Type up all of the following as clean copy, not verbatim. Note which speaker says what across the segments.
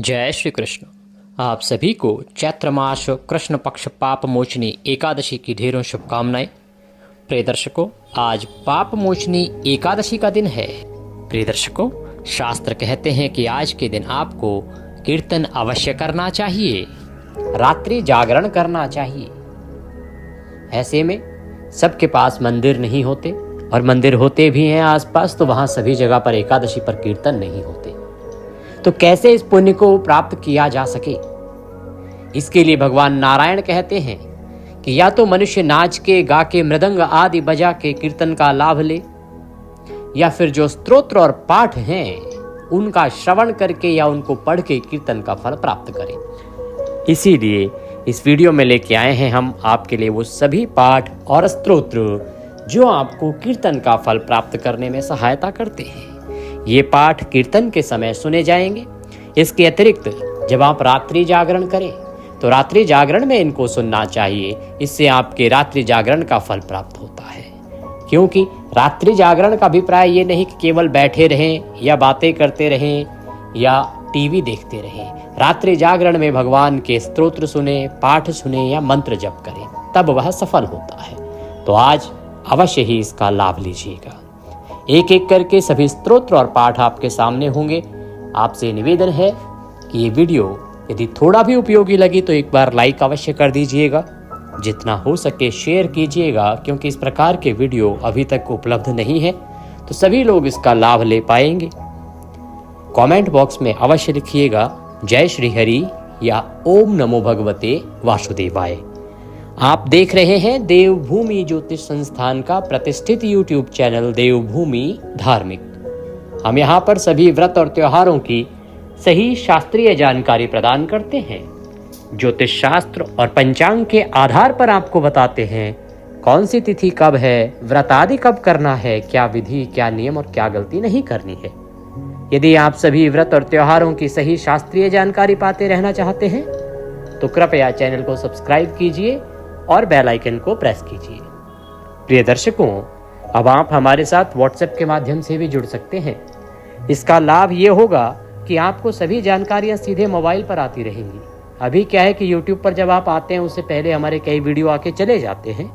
Speaker 1: जय श्री कृष्ण। आप सभी को चैत्र मास कृष्ण पक्ष पाप मोचनी एकादशी की ढेरों शुभकामनाएं। प्रिय दर्शकों, आज पाप मोचनी एकादशी का दिन है। प्रिय दर्शकों, शास्त्र कहते हैं कि आज के दिन आपको कीर्तन अवश्य करना चाहिए, रात्रि जागरण करना चाहिए। ऐसे में सबके पास मंदिर नहीं होते, और मंदिर होते भी हैं आसपास तो वहां सभी जगह पर एकादशी पर कीर्तन नहीं होते। तो कैसे इस पुण्य को प्राप्त किया जा सके, इसके लिए भगवान नारायण कहते हैं कि या तो मनुष्य नाच के, गा के, मृदंग आदि बजा के कीर्तन का लाभ ले, या फिर जो स्तोत्र और पाठ हैं उनका श्रवण करके या उनको पढ़ के कीर्तन का फल प्राप्त करें। इसीलिए इस वीडियो में लेके आए हैं हम आपके लिए वो सभी पाठ और स्तोत्र जो आपको कीर्तन का फल प्राप्त करने में सहायता करते हैं। ये पाठ कीर्तन के समय सुने जाएंगे। इसके अतिरिक्त जब आप रात्रि जागरण करें तो रात्रि जागरण में इनको सुनना चाहिए। इससे आपके रात्रि जागरण का फल प्राप्त होता है, क्योंकि रात्रि जागरण का अभिप्राय ये नहीं कि केवल बैठे रहें या बातें करते रहें या टीवी देखते रहें। रात्रि जागरण में भगवान के स्तोत्र सुने, पाठ सुने या मंत्र जप करें, तब वह सफल होता है। तो आज अवश्य ही इसका लाभ लीजिएगा। एक एक करके सभी स्तोत्र और पाठ आपके सामने होंगे। आपसे निवेदन है कि ये वीडियो यदि थोड़ा भी उपयोगी लगी तो एक बार लाइक अवश्य कर दीजिएगा, जितना हो सके शेयर कीजिएगा, क्योंकि इस प्रकार के वीडियो अभी तक उपलब्ध नहीं है तो सभी लोग इसका लाभ ले पाएंगे। कमेंट बॉक्स में अवश्य लिखिएगा जय श्री हरि या ओम नमो भगवते वासुदेवाय। आप देख रहे हैं देवभूमि ज्योतिष संस्थान का प्रतिष्ठित यूट्यूब चैनल देवभूमि धार्मिक। हम यहाँ पर सभी व्रत और त्योहारों की सही शास्त्रीय जानकारी प्रदान करते हैं। ज्योतिष शास्त्र और पंचांग के आधार पर आपको बताते हैं कौन सी तिथि कब है, व्रत आदि कब करना है, क्या विधि, क्या नियम और क्या गलती नहीं करनी है। यदि आप सभी व्रत और त्योहारों की सही शास्त्रीय जानकारी पाते रहना चाहते हैं तो कृपया चैनल को सब्सक्राइब कीजिए और बेल आइकन को प्रेस कीजिए। प्रिय दर्शकों, अब आप हमारे साथ व्हाट्सएप के माध्यम से भी जुड़ सकते हैं। इसका लाभ ये होगा कि आपको सभी जानकारियां सीधे मोबाइल पर आती रहेंगी। अभी क्या है कि यूट्यूब पर जब आप आते हैं उससे पहले हमारे कई वीडियो आके चले जाते हैं,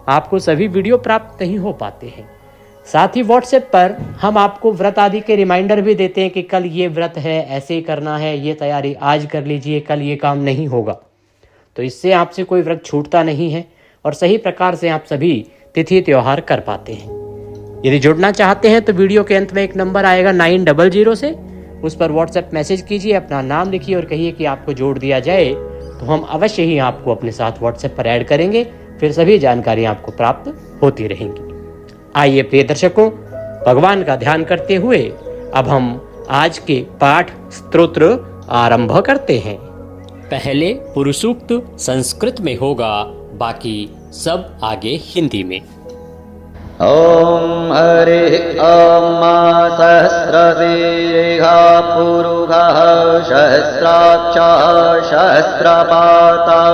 Speaker 1: आपको सभी वीडियो प्राप्त नहीं हो पाते हैं। साथ ही व्हाट्सएप पर हम आपको व्रत आदि के रिमाइंडर भी देते हैं कि कल ये व्रत है, ऐसे ही करना है, ये तैयारी आज कर लीजिए, कल ये काम नहीं होगा। तो इससे आपसे कोई व्रत छूटता नहीं है और सही प्रकार से आप सभी तिथि त्योहार कर पाते हैं। यदि जुड़ना चाहते हैं तो वीडियो के अंत में एक नंबर आएगा 900 से, उस पर व्हाट्सएप मैसेज कीजिए, अपना नाम लिखिए और कहिए कि आपको जोड़ दिया जाए, तो हम अवश्य ही आपको अपने साथ व्हाट्सएप पर ऐड करेंगे। फिर सभी जानकारी आपको प्राप्त होती रहेंगी। आइए प्रिय दर्शकों, भगवान का ध्यान करते हुए अब हम आज के पाठ स्तोत्र आरंभ करते हैं। पहले पुरुषोक्त संस्कृत में होगा, बाकी सब आगे हिंदी में।
Speaker 2: ओम हरि ओम सहस्रशीर्षः पुरुषः सहस्राक्षः सहस्रपातः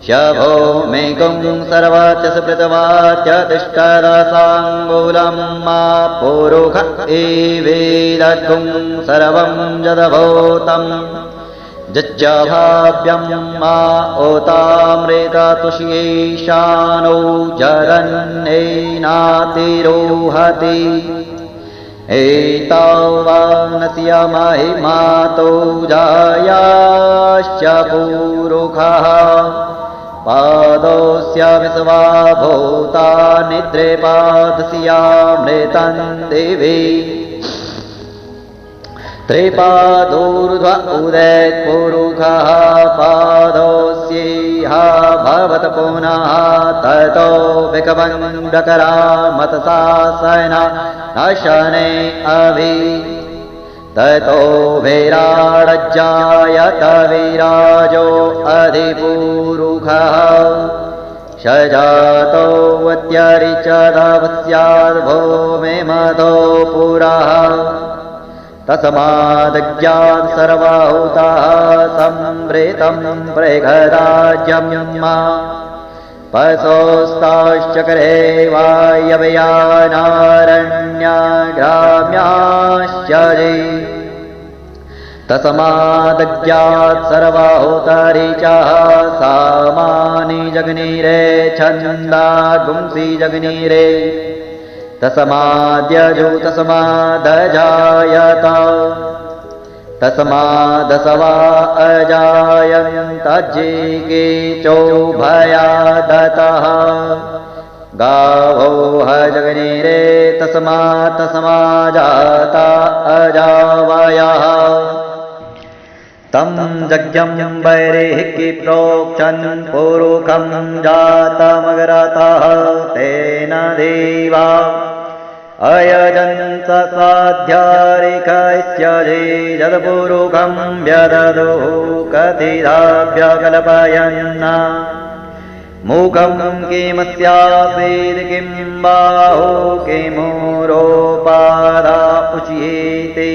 Speaker 2: शभो मेघं सर्वस्य स्मृतवाच्य तिष्ठरसाङ्गुलं मा पुरुष एवेदगुं सर्वं जदभूतम् जज्जभाव्यं मा ओतामृततुष्येशानो जरन्नेनातिरोहति एतावानस्य महिमातो जायाश्च पुरुषः पादोऽस्य विश्वा भूतानि त्रिपादस्यामृतं दिवि त्रिपादोर्ध्व उदयपुरुषः पादोऽस्येह भवत पुनः ततो विकवन्दकरामतसासन नशने अभि ततो विराडज्जायत विराजो अधिपुरुषः सजातो व्यत्यरिचदवस्याद्भूमिमधो पुरः तस्मादज्ञात् सर्वभूताः संवृतं प्रघराज्यं मा पशोस्ताश्चक्रे वायव्यानारण्याग्राम्याश्चरे तस्मादज्ञात् सर्वाहुतारी च सामानि जग्निरे छन्दागुंसि जग्निरे तस्माद्यजो तस्मादजायत तस्मादसवा अजायन्तज्जिगे चोभयादतः गावो हजग्निरे तस्मात् तस्माजाता अजावयः तं यज्ञं वैरेः प्रोक्षन् पुरुखं जातमग्रतः तेन देवा अयजन्त साध्यारिकैस्यजे यद्पुरुखं व्यददुः कथिताभ्यकल्पयन् मुखं किमस्यासीत् किं बाहु किमुरोपादा उच्येते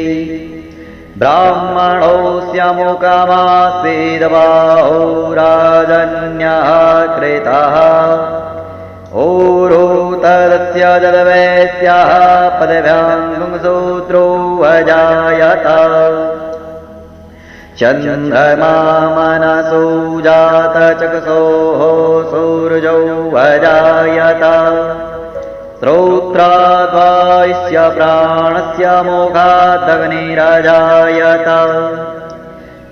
Speaker 2: ब्राह्मणोऽस्य मुखमासीद् बाहु राजन्यः कृतः ऊरो तदस्य जलवैस्यः पदभ्यां सूत्रो अजायत चन्द्रमा मनसो जातचक्षुः सूर्यौ अजायत श्रोत्राद्वायस्य प्राणस्य मुखादग्निरजायत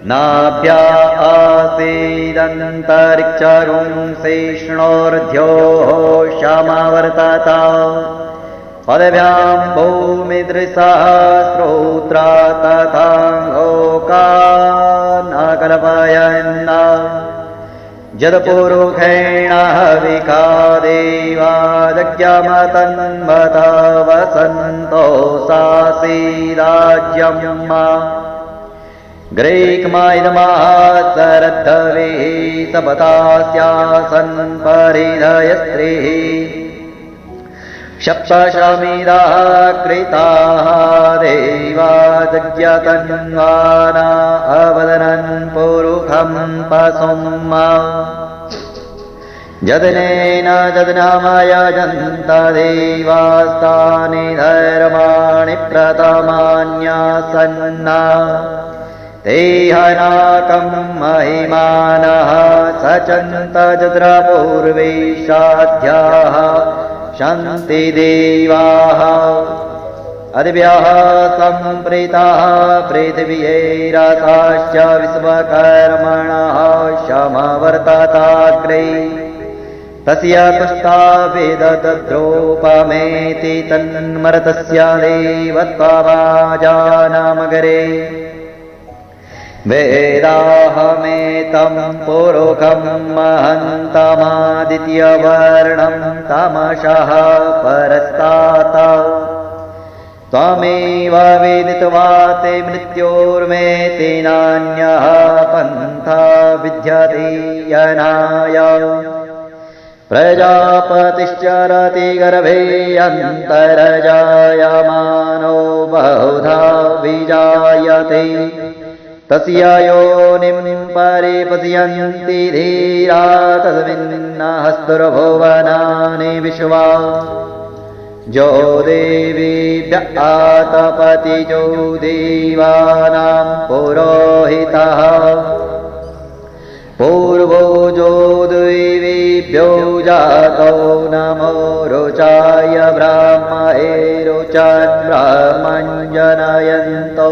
Speaker 2: नाभ्या आसीदन्तरिक्षगुंसिष्णोर्ध्योः क्षमवर्तत पदभ्यां भूमिदृशः श्रोत्रा तथाङ्गोकान् कल्पयन् यत्पुरुषेण हविकादेवाजज्ञमतन्वत वसन्तो सासीराज्यम् ग्रीक्मायिदमासरद्धवे सपतास्यासन् परिधयस्त्रीः सप्तशमिदाः कृताः देवा जज्ञतन्वाना अवदनन् पुरुखं पशुम् यदनेन यदनामयजन्त देवास्तानि धर्माणि प्रथमान्यासन्ना ते हनाकं महिमानः सचन्त जद्रपूर्वे साध्याः शन्ति देवाः अद्भ्यः सम्प्रीताः पृथिव्यैरसाश्च विश्वकर्मणः समवर्तताग्रे तस्य तुष्टावेदद्रोपमेति तन्मर्तस्य देवत्वभाजानमगरे वेदाहमेतं पुरुखं महन्तमादित्यवर्णं तमसः परस्तात् त्वमेव वेदित्वा ते मृत्योर्मेति नान्यः पन्था विद्यते यनाय प्रजापतिश्चरति गर्भे अन्तर्जायमानो बहुधा विजायते तस्य योनिं परिपश्यन्ति धीरा तस्मिन्नहस्तुर्भुवनानि विश्वा जो देवीभ्य आतपति जो देवानां पुरोहितः पूर्वो जो देवीभ्यो जातो नमो रुचाय ब्राह्मणे रुचान् ब्राह्मञ्जनयन्तो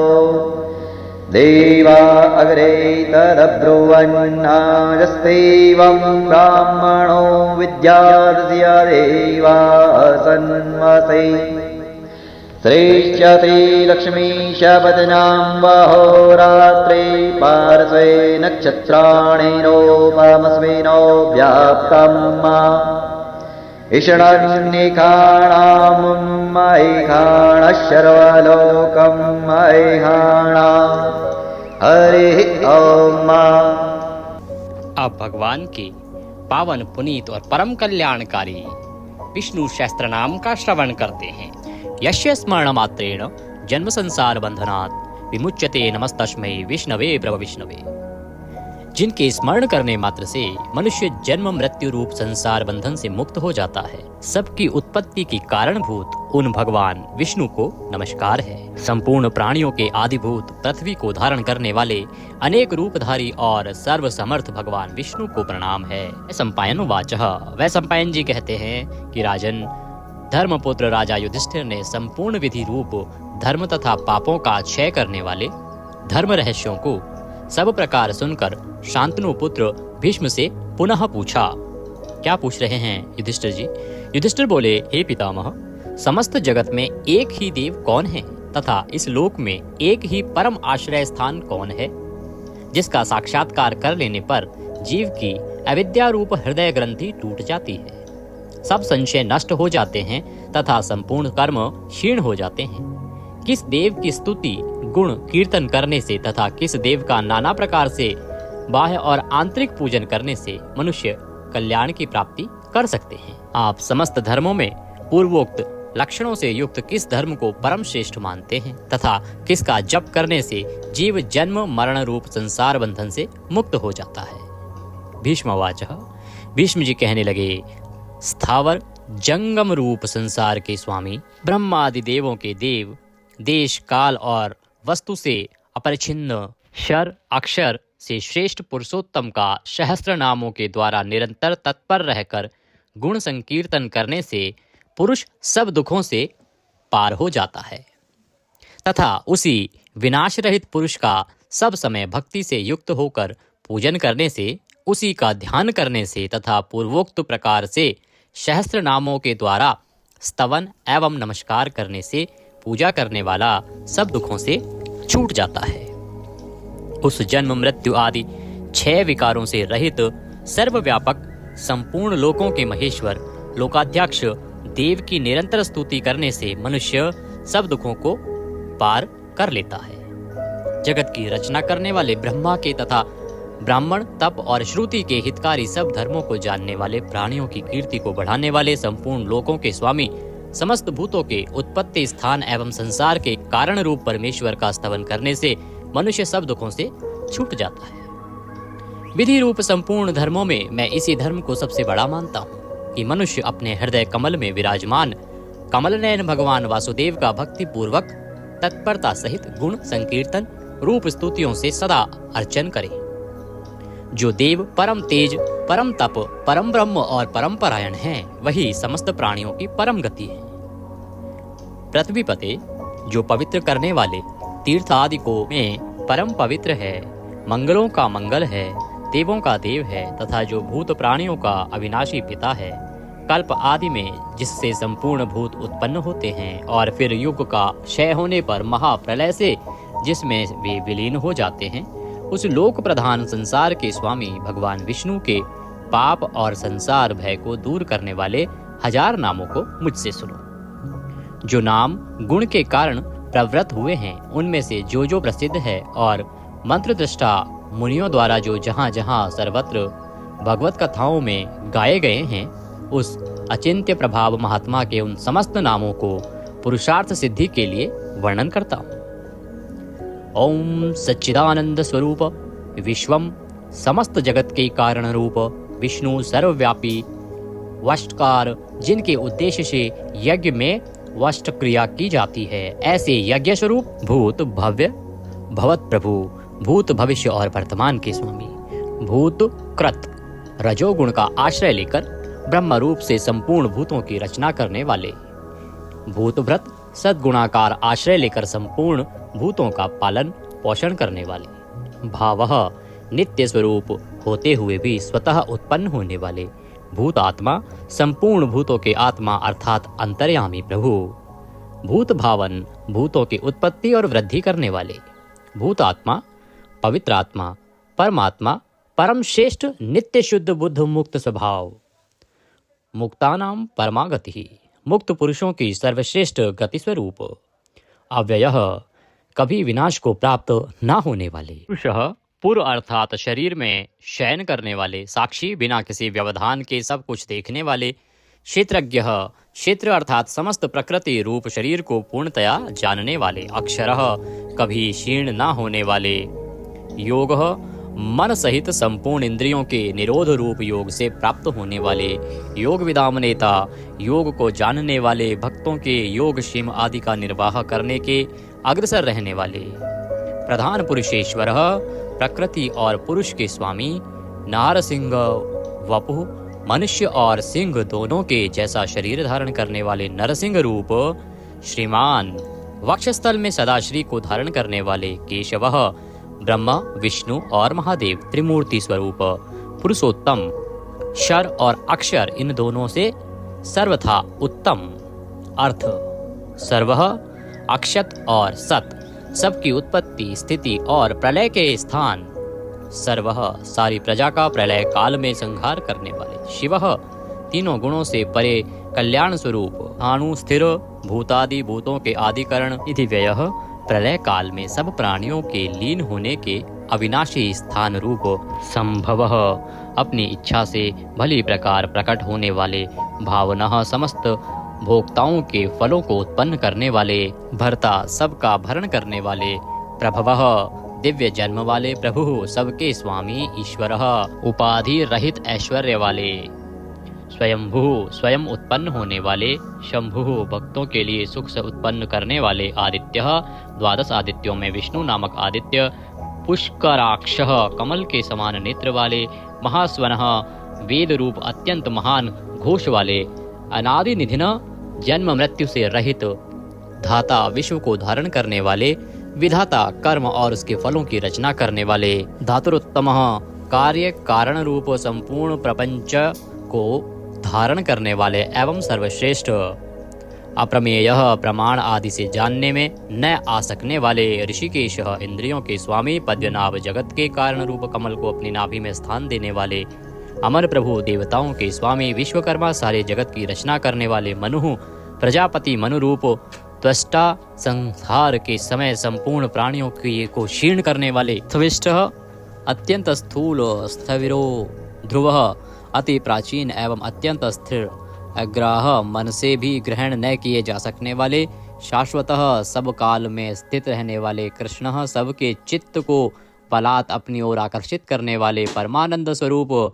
Speaker 2: देवा अग्रे तदब्रुवन्नाजस्तेवं ब्राह्मणो विद्यास्य देवा सन्वसे श्रेष्ठते लक्ष्मीशपदनां वहोरात्रे पार्श्वे नक्षत्राणि नोपमस्मिनो व्याप्तम् ईषणन्निखाणां मैखाणशर्वलोकं मैखाणा हरि ओम।
Speaker 1: अब भगवान के पावन पुनीत और परम कल्याणकारी विष्णु सहस्त्र नाम का श्रवण करते हैं।
Speaker 3: यस्य स्मरण मात्रेण जन्म संसार बंधनात् विमुच्यते। नमस्तस्मै विष्णवे प्रभविष्णवे। जिनके स्मरण करने मात्र से मनुष्य जन्म मृत्यु रूप संसार बंधन से मुक्त हो जाता है। सबकी उत्पत्ति की कारणभूत उन भगवान विष्णु को नमस्कार है। संपूर्ण प्राणियों के आदिभूत पृथ्वी को धारण करने वाले अनेक रूपधारी और सर्व समर्थ भगवान विष्णु को प्रणाम है। सम्पायन वाचः, वह सम्पायन जी कहते हैं कि राजन, धर्मपुत्र राजा युधिष्ठिर ने संपूर्ण विधि रूप धर्म तथा पापों का क्षय करने वाले धर्म रहस्यों को सब प्रकार सुनकर शांतनु पुत्र भीष्म से पुनः पूछा। क्या पूछ रहे हैं युधिष्ठिर जी? युधिष्ठिर बोले, हे पितामह, समस्त जगत में एक ही देव कौन है तथा इस लोक में एक ही परम आश्रय स्थान कौन है, जिसका साक्षात्कार कर लेने पर जीव की अविद्या रूप हृदय ग्रंथि टूट जाती है, सब संशय नष्ट हो जाते हैं तथा संपूर्ण कर्म क्षीण हो जाते हैं। किस देव की स्तुति गुण कीर्तन करने से तथा किस देव का नाना प्रकार से बाह्य और आंतरिक पूजन करने से मनुष्य कल्याण की प्राप्ति कर सकते हैं। आप समस्त धर्मों में पूर्वोक्त लक्षणों से युक्त किस धर्म को परम श्रेष्ठ मानते हैं तथा किसका जप करने से जीव जन्म मरण रूप संसार बंधन से मुक्त हो जाता है। भीष्मवाचः, भीष्म जी कहने लगे, स्थावर जंगम रूप संसार के स्वामी, ब्रह्मादि देवों के देव, देश काल और वस्तु से अपरिछिन्न, क्षर अक्षर से श्रेष्ठ पुरुषोत्तम का सहस्त्र नामों के द्वारा निरंतर तत्पर रहकर गुण संकीर्तन करने से पुरुष सब दुखों से पार हो जाता है तथा उसी विनाश रहित पुरुष का सब समय भक्ति से युक्त होकर पूजन करने से, उसी का ध्यान करने से तथा पूर्वोक्त प्रकार से सहस्त्र नामों के द्वारा स्तवन एवं नमस्कार करने से पूजा करने वाला सब दुखों से छूट जाता है। उस जन्म मृत्यु आदि 6 विकारों से रहित सर्वव्यापक संपूर्ण लोकों के महेश्वर लोकाध्यक्ष देव की निरंतर स्तुति करने से मनुष्य सब दुखों को पार कर लेता है। जगत की रचना करने वाले ब्रह्मा के तथा ब्राह्मण तप और श्रुति के हितकारी सब धर्मों को जानने वाले, प्राणियों की कीर्ति को बढ़ाने वाले, संपूर्ण लोकों के स्वामी, समस्त भूतों के उत्पत्ति स्थान एवं संसार के कारण रूप परमेश्वर का स्तवन करने से मनुष्य सब दुखों से छूट जाता है। विधि रूप संपूर्ण धर्मों में मैं इसी धर्म को सबसे बड़ा मानता हूँ कि मनुष्य अपने हृदय कमल में विराजमान कमल नयन भगवान वासुदेव का भक्ति पूर्वक तत्परता सहित गुण संकीर्तन रूप स्तुतियों से सदा अर्चन करे। जो देव परम तेज, परम तप, परम ब्रह्म और परम परायण हैं, वही समस्त प्राणियों की परम गति है। पृथ्वी पते जो पवित्र करने वाले तीर्थ आदि को में परम पवित्र है, मंगलों का मंगल है, देवों का देव है तथा जो भूत प्राणियों का अविनाशी पिता है, कल्प आदि में जिससे संपूर्ण भूत उत्पन्न होते हैं और फिर युग का क्षय होने पर महाप्रलय से जिसमें वे विलीन हो जाते हैं, उस लोक प्रधान संसार के स्वामी भगवान विष्णु के पाप और संसार भय को दूर करने वाले 1000 नामों को मुझसे सुनो। जो नाम गुण के कारण प्रवृत्त हुए हैं, उनमें से जो जो प्रसिद्ध है और मंत्र दृष्टा मुनियों द्वारा जो जहाँ जहाँ सर्वत्र भगवत कथाओं में गाए गए हैं, उस अचिंत्य प्रभाव महात्मा के उन समस्त नामों को पुरुषार्थ सिद्धि के लिए वर्णन करता हूँ। ओम सच्चिदानंद स्वरूप विश्वम, समस्त जगत के कारण रूप विष्णु सर्वव्यापी वष्टकार, जिनके उद्देश्य से यज्ञ में वष्ट क्रिया की जाती है, ऐसे यज्ञ स्वरूप भूत भव्य भवत प्रभु, भूत भविष्य और वर्तमान के स्वामी, भूत कृत रजोगुण का आश्रय लेकर ब्रह्म रूप से संपूर्ण भूतों की रचना करने वाले, भूत व्रत सद्गुणाकार आश्रय लेकर संपूर्ण भूतों का पालन पोषण करने वाले, भावः नित्य स्वरूप होते हुए भी स्वतः उत्पन्न होने वाले, भूत आत्मा संपूर्ण भूतों के आत्मा अर्थात अंतर्यामी प्रभु, भूत भावन भूतों की उत्पत्ति और वृद्धि करने वाले, भूत आत्मा पवित्र आत्मा परमात्मा परम श्रेष्ठ नित्य शुद्ध बुद्ध मुक्त स्वभाव, मुक्तानाम परमागति, मुक्त पुरुषों की सर्वश्रेष्ठ गति स्वरूप, अव्ययः कभी विनाश को प्राप्त न होने वाले, पुरुषः पूर्व अर्थात शरीर में शयन करने वाले, साक्षी बिना किसी व्यवधान के सब कुछ देखने वाले, क्षेत्रज्ञः क्षेत्र अर्थात समस्त प्रकृति रूप शरीर को पूर्णतया जानने वाले, अक्षरः कभी क्षीण न होने वाले, योगः मन सहित संपूर्ण इंद्रियों के निरोध रूप योग से प्राप्त होने वाले योग विदाम नेता, योग को जानने वाले भक्तों के योग क्षेम आदि का निर्वाह करने के अग्रसर रहने वाले प्रधान पुरुषेश्वर, प्रकृति और पुरुष के स्वामी, नारसिंह वपु, मनुष्य और सिंह दोनों के जैसा शरीर धारण करने वाले नरसिंह रूप श्रीमान, वक्षस्थल में सदाश्री को धारण करने वाले केशव, ब्रह्मा, विष्णु और महादेव त्रिमूर्ति स्वरूप पुरुषोत्तम, शर और अक्षर इन दोनों से सर्वथा उत्तम। अर्थ सर्व, अक्षत और सत, सबकी उत्पत्ति, स्थिति और प्रलय के स्थान। सर्व, सारी प्रजा का प्रलय काल में संहार करने वाले। शिव, तीनों गुणों से परे कल्याण स्वरूप। अणु, स्थिर, भूतादि भूतों के आदिकरण। इति व्ययः, प्रलय काल में सब प्राणियों के लीन होने के अविनाशी स्थान रूप। संभवः, अपनी इच्छा से भली प्रकार प्रकट होने वाले। भावनः, समस्त भोक्ताओं के फलों को उत्पन्न करने वाले। भर्ता, सबका भरण करने वाले। प्रभवः, दिव्य जन्म वाले प्रभु, सबके स्वामी ईश्वरः, उपाधि रहित ऐश्वर्य वाले। स्वयंभू, स्वयं उत्पन्न होने वाले। शंभु, भक्तों के लिए सुख से उत्पन्न करने वाले। आदित्य, द्वादश आदित्यों में विष्णु नामक आदित्य। पुष्कराक्षः, कमल के समान नेत्र वाले। महास्वनः, वेद रूप अत्यंत महान घोष वाले। अनादि निधिनः, जन्म मृत्यु से रहित। धाता, विश्व को धारण करने वाले। विधाता, कर्म और उसके फलों की रचना करने वाले। धातुरुत्तमः, कार्य कारण रूप संपूर्ण प्रपंच को धारण करने वाले एवं सर्वश्रेष्ठ। अप्रमेय, प्रमाण आदि से जानने में न आ सकने वाले। ऋषिकेश, इंद्रियों के स्वामी। पद्मनाभ, जगत के कारण रूप कमल को अपनी नाभि में स्थान देने वाले। अमर प्रभु, देवताओं के स्वामी। विश्वकर्मा, सारे जगत की रचना करने वाले। मनु, प्रजापति मनुरूप। त्वष्टा, संहार के समय संपूर्ण प्राणियों को क्षीण करने वाले। स्विष्ट, अत्यंत स्थूल। स्थविरो, ध्रुव, अति प्राचीन एवं अत्यंत स्थिर। अग्राह, मन से भी ग्रहण न किए जा सकने वाले। शाश्वतः, सब काल में स्थित रहने वाले। कृष्ण, सबके चित्त को बलात् अपनी ओर आकर्षित करने वाले। परमानंद स्वरूप।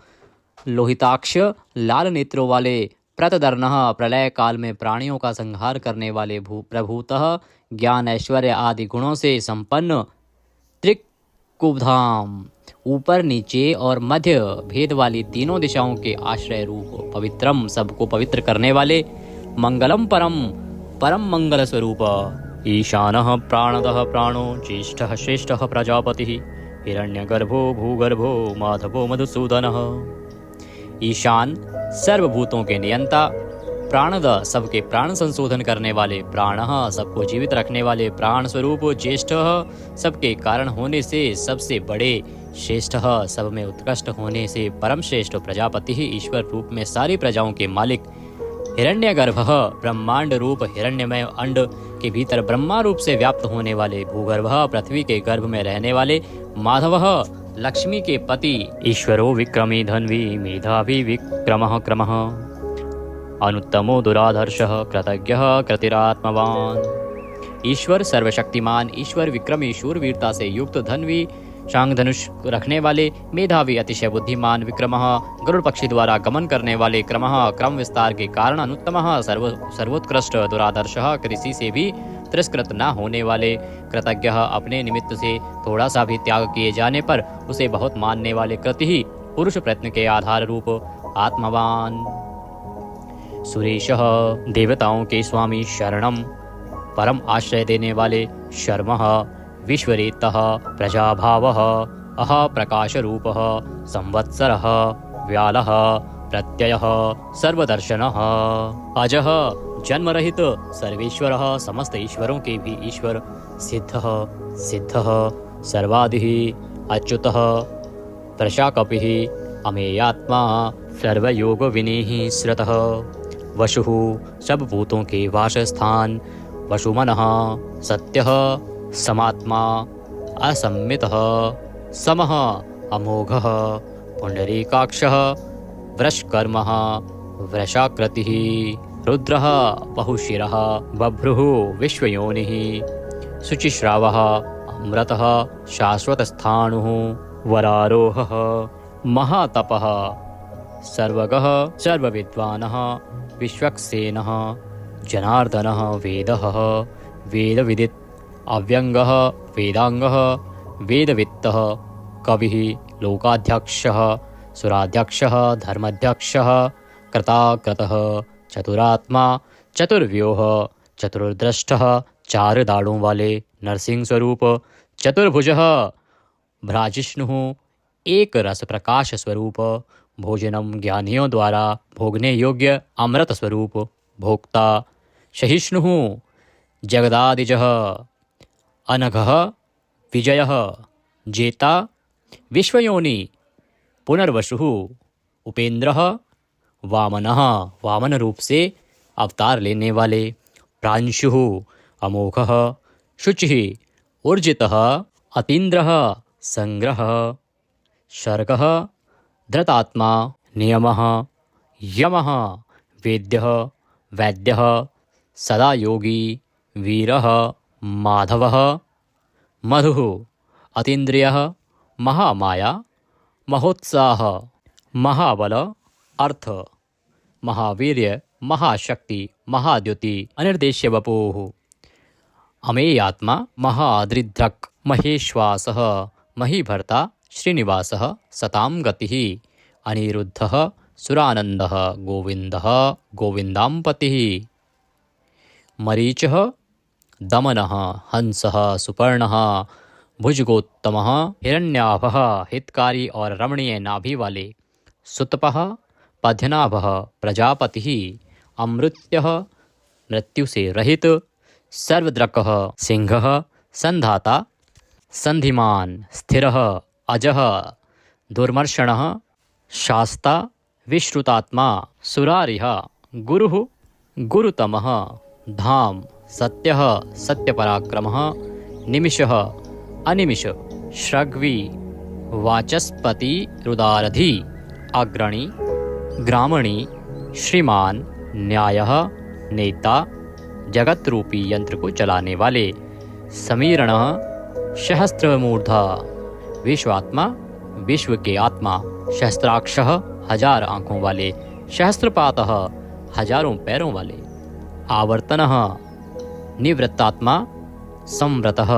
Speaker 3: लोहिताक्ष, लाल नेत्रों वाले। प्रतदर्णः, प्रलय काल में प्राणियों का संहार करने वाले। प्रभूतः, ज्ञान ऐश्वर्य आदि गुणों से संपन्न। त्रिकुबधाम, ऊपर नीचे और मध्य भेद वाली तीनों दिशाओं के आश्रय रूप। पवित्रम, सबको पवित्र करने वाले। मंगलम परम, परम मंगल स्वरूप। ईशानः, प्राणदः प्राणो। ज्येष्ठः, श्रेष्ठः प्रजापतिः। हिरण्यगर्भो, भूगर्भो, माधवो, मधुसूदनः। ईशान, सर्वभूतों के नियंता। प्राणद, सबके प्राण संशोधन करने वाले। प्राणः, सबको जीवित रखने वाले प्राण स्वरूप। ज्येष्ठः, सबके कारण होने से सबसे बड़े। श्रेष्ठः, सब में उत्कृष्ट होने से परम श्रेष्ठ। प्रजापति, ईश्वर रूप में सारी प्रजाओं के मालिक। हिरण्यगर्भः, ब्रह्मांड रूप हिरण्यमय अंड के भीतर ब्रह्मा रूप से व्याप्त होने वाले। भूगर्भः, पृथ्वी के गर्भ में रहने वाले। माधवः, लक्ष्मी के पति। ईश्वरो विक्रमी धन्वी, मेधावी विक्रमः क्रमः। अनुत्तमो दुराधर्षः, कृतज्ञः कृतिरात्मवान। ईश्वर सर्वशक्तिमान, ईश्वर विक्रमी, शूरवीरता से युक्त, धन्वी, शांग धनुष रखने वाले। मेधावी, अतिशय बुद्धिमान। विक्रमः, गरुड़ पक्षी द्वारा गमन करने वाले। क्रमः, क्रम विस्तार के कारण। अनुत्तमः, सर्वोत्कृष्ट। दुरादर्शः, किसी से भी तिरस्कृत न होने वाले। कृतज्ञः, अपने निमित्त से थोड़ा सा भी त्याग किए जाने पर उसे बहुत मानने वाले। कृति, पुरुष प्रयत्न के आधार रूप। आत्मवान। सुरेशः, देवताओं के स्वामी। शरणम, परम आश्रय देने वाले। शर्मः, विश्वरेतः, प्रजाभावः। अह, प्रकाश रूपः। संवत्सरः, व्यालः, प्रत्ययः, सर्वदर्शनः। अजः, जन्म रहित, सर्वेश्वरः, समस्त ईश्वरों के भी ईश्वर। सिद्धः, सिद्धः, सर्वादिः, अच्युतः, प्रशाकपिः, अमेयात्मा, सर्वयोग विनीः श्रतः। वसुः, सब भूतों के वासस्थान। वसुमनः, सत्यः, समात्मा, असम्मितः, समः, अमोघः, पुंडरीकाक्षः, वृषकर्मः, वृषाकृतिः, रुद्रः, बहुशिरः, बभ्रुः, विश्वयोनिः, शुचिश्रावः, अमृतः, शाश्वतस्थाणुः, वरारोहः महातपः सर्वगः सर्वविद्वानः विश्वक्सेनः जनार्दनः वेदः वेदविदित् अव्यङ्गः वेदाङ्गः वेदवित्तः कविः लोकाध्यक्षः सुराध्यक्षः धर्माध्यक्षः कृताकृतः चतुरात्मा चतुर्व्यूह चतुर्द्रष्टः चार दाढ़ों वाले नरसिंह स्वरूप चतुर्भुजः भ्राजिष्णुः एक रस प्रकाश स्वरूप भोजनम ज्ञानियों द्वारा भोगने योग्य अमृत स्वरूप भोक्ता सहिष्णुः जगदादिजः अनघः विजयः जेता विश्वयोनि पुनर्वसुः उपेंद्रः वामनः वामन रूप से अवतार लेने वाले प्रांशुः अमोघः शुचिः ऊर्जितः अतीन्द्रः संग्रह शर्गः धृतात्मा नियमः यमः वेद्यः वैद्यः सदा योगी वीरः माधवः मधुः अतीन्द्रियः महामाया महोत्साह महाबल अर्थ महावीर्य महाशक्ति महाद्युति अनिर्देश्य वपुः अमेयात्मा महादृद्रक् महेश्वासः महीभर्ता श्रीनिवासः सतां गतिः अनिरुद्धः सुरानन्दः गोविन्दः गोविन्दाम्पतिः मरीचः दमनः हंसः सुपर्णः भुजगोत्तमः हिरण्याभः हितकारी और रमणीय नाभि वाले सुतपः पद्यनाभः प्रजापतिः अमृत्यः मृत्यु से रहित सर्वद्रकः सिंहः संधाता संधिमान स्थिरः अजः दुर्मर्षणः शास्ता विश्रुतात्मा सुरारिः गुरुः गुरुतमः धाम सत्यः सत्यपराक्रमः निमिषः अनिमिष श्रग्वी वाचस्पति रुदारधि अग्रणी ग्रामणी श्रीमान न्यायः नेता जगत रूपी यंत्र को चलाने वाले समीरणः सहस्त्रमूर्धा विश्वात्मा विश्व के आत्मा सहस्त्राक्षः हजार आँखों वाले सहस्त्रपातः हजारों पैरों वाले आवर्तनः निवृत्तात्मा संव्रतः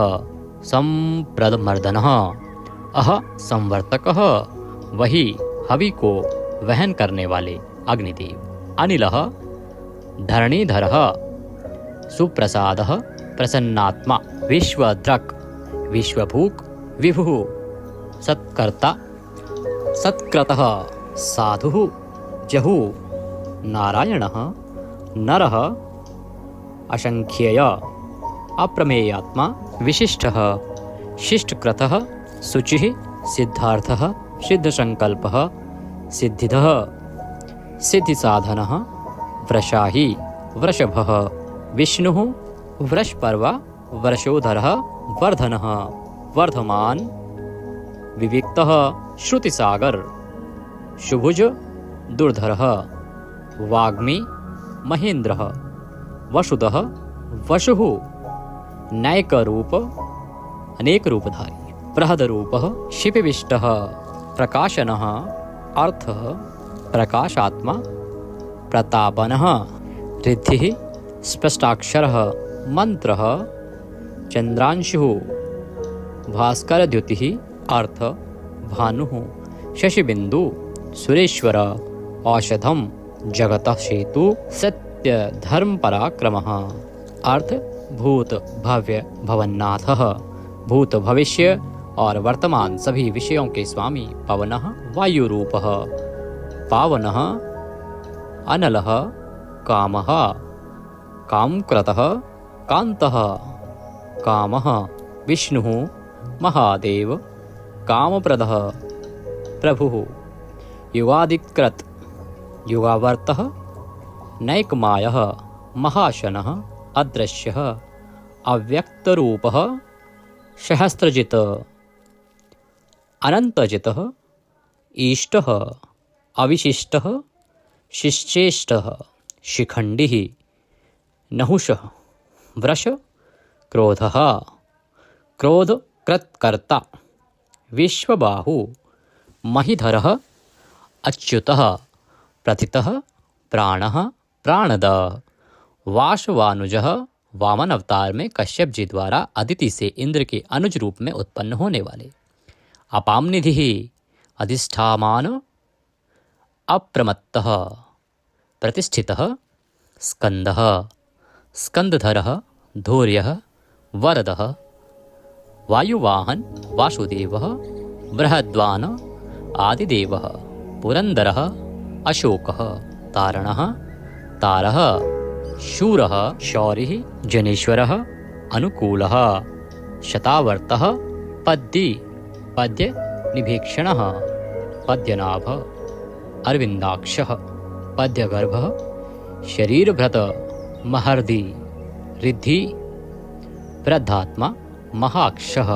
Speaker 3: संप्रदमर्दनः अह संवर्तकः वही हवि को वहन करने वाले अग्निदेव अनिलः धरणीधरः सुप्रसादः प्रसन्नात्मा विश्वद्रक् विश्वभूक् विभुः सत्कर्ता सत्कृतः साधुः जहुः नारायणः नरः असंख्येय अप्रमेयात्मा विशिष्टः शिष्टकृतः शुचिः सिद्धार्थः सिद्धसंकल्पः सिद्धिदः सिद्धिसाधनः वृषाही वृषभः विष्णुः वृषपर्वा वृषोधरः वर्धनः वर्धमान विविक्तः श्रुतिसागर शुभुज दुर्धरः वाग्मी महेन्द्रः वसुदः वसुः नैकरूप अनेक रूपधारी बृहदरूपः शिपिविष्टः प्रकाशनः अर्थः प्रकाशात्मा प्रतापनः रिद्धिः स्पष्टाक्षरः मंत्रः चंद्रांशुः भास्करद्युतिः अर्थ भानुः शशिबिंदु सुरेश्वर औषधम जगतः सेतु सत्य धर्म पराक्रमः अर्थ भूत भव्य भवन्नाथः भूत भविष्य और वर्तमान सभी विषयों के स्वामी पवनः वायुरूपः पावनः अनलः कामः कामकृतः कान्तः कामः विष्णुः महादेव कामप्रदः प्रभुः युगादिकृत युगावर्तः नैकमायः महाशनः अदृश्यः अव्यक्तरूपः सहस्त्रजित् अनन्तजितः ईष्टः अविशिष्टः शिश्चेष्टः शिखण्डिः नहुषः वृष क्रोधः क्रोधकृत्कर्ता विश्वबाहु महीधरः अच्युतः प्रथितः प्राणः प्राणद वासवानुजः वामन अवतार में कश्यप जी द्वारा अदिति से इंद्र के अनुज रूप में उत्पन्न होने वाले। अपाम निधि अधिष्ठामान अप्रमत्तः प्रतिष्ठितः स्कंदः स्कंदधरः धैर्यः वरदः वायुवाहन वासुदेवः बृहद्वान आदिदेवः पुरंदरः अशोकः तारणः तारः शूरः शौरिः जनेश्वरः अनुकूलः शतावर्तः पद्दी पद्य निभीक्षणः पद्यनाभः अरविंदाक्षः पद्यगर्भः शरीरभृत महर्दि रिद्धि वृद्धात्मा महाक्षः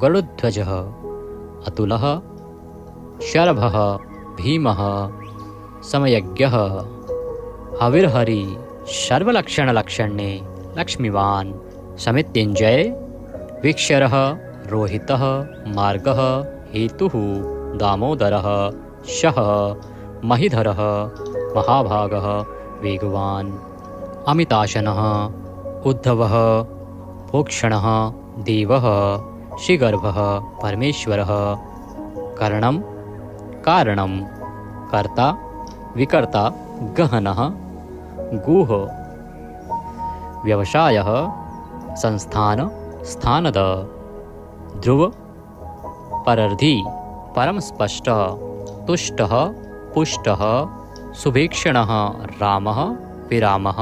Speaker 3: गरुध्वजः अतुलः शरभः भीमः समयज्ञः हविर्हरि सर्वलक्षणलक्षणे लक्ष्मीवान् समित्युञ्जय विक्षरः रोहितः मार्गः हेतुः दामोदरः शः महीधरः महाभागः वेगवान् अमिताशनः उद्धवः भोक्षणः देवः श्रीगर्भः परमेश्वरः कर्णं कारणं कर्ता विकर्ता गहनः गुह व्यवसायः संस्थान स्थानद ध्रुव परर्धि परम स्पष्ट तुष्टः पुष्टः सुभीक्षणः रामः विरामः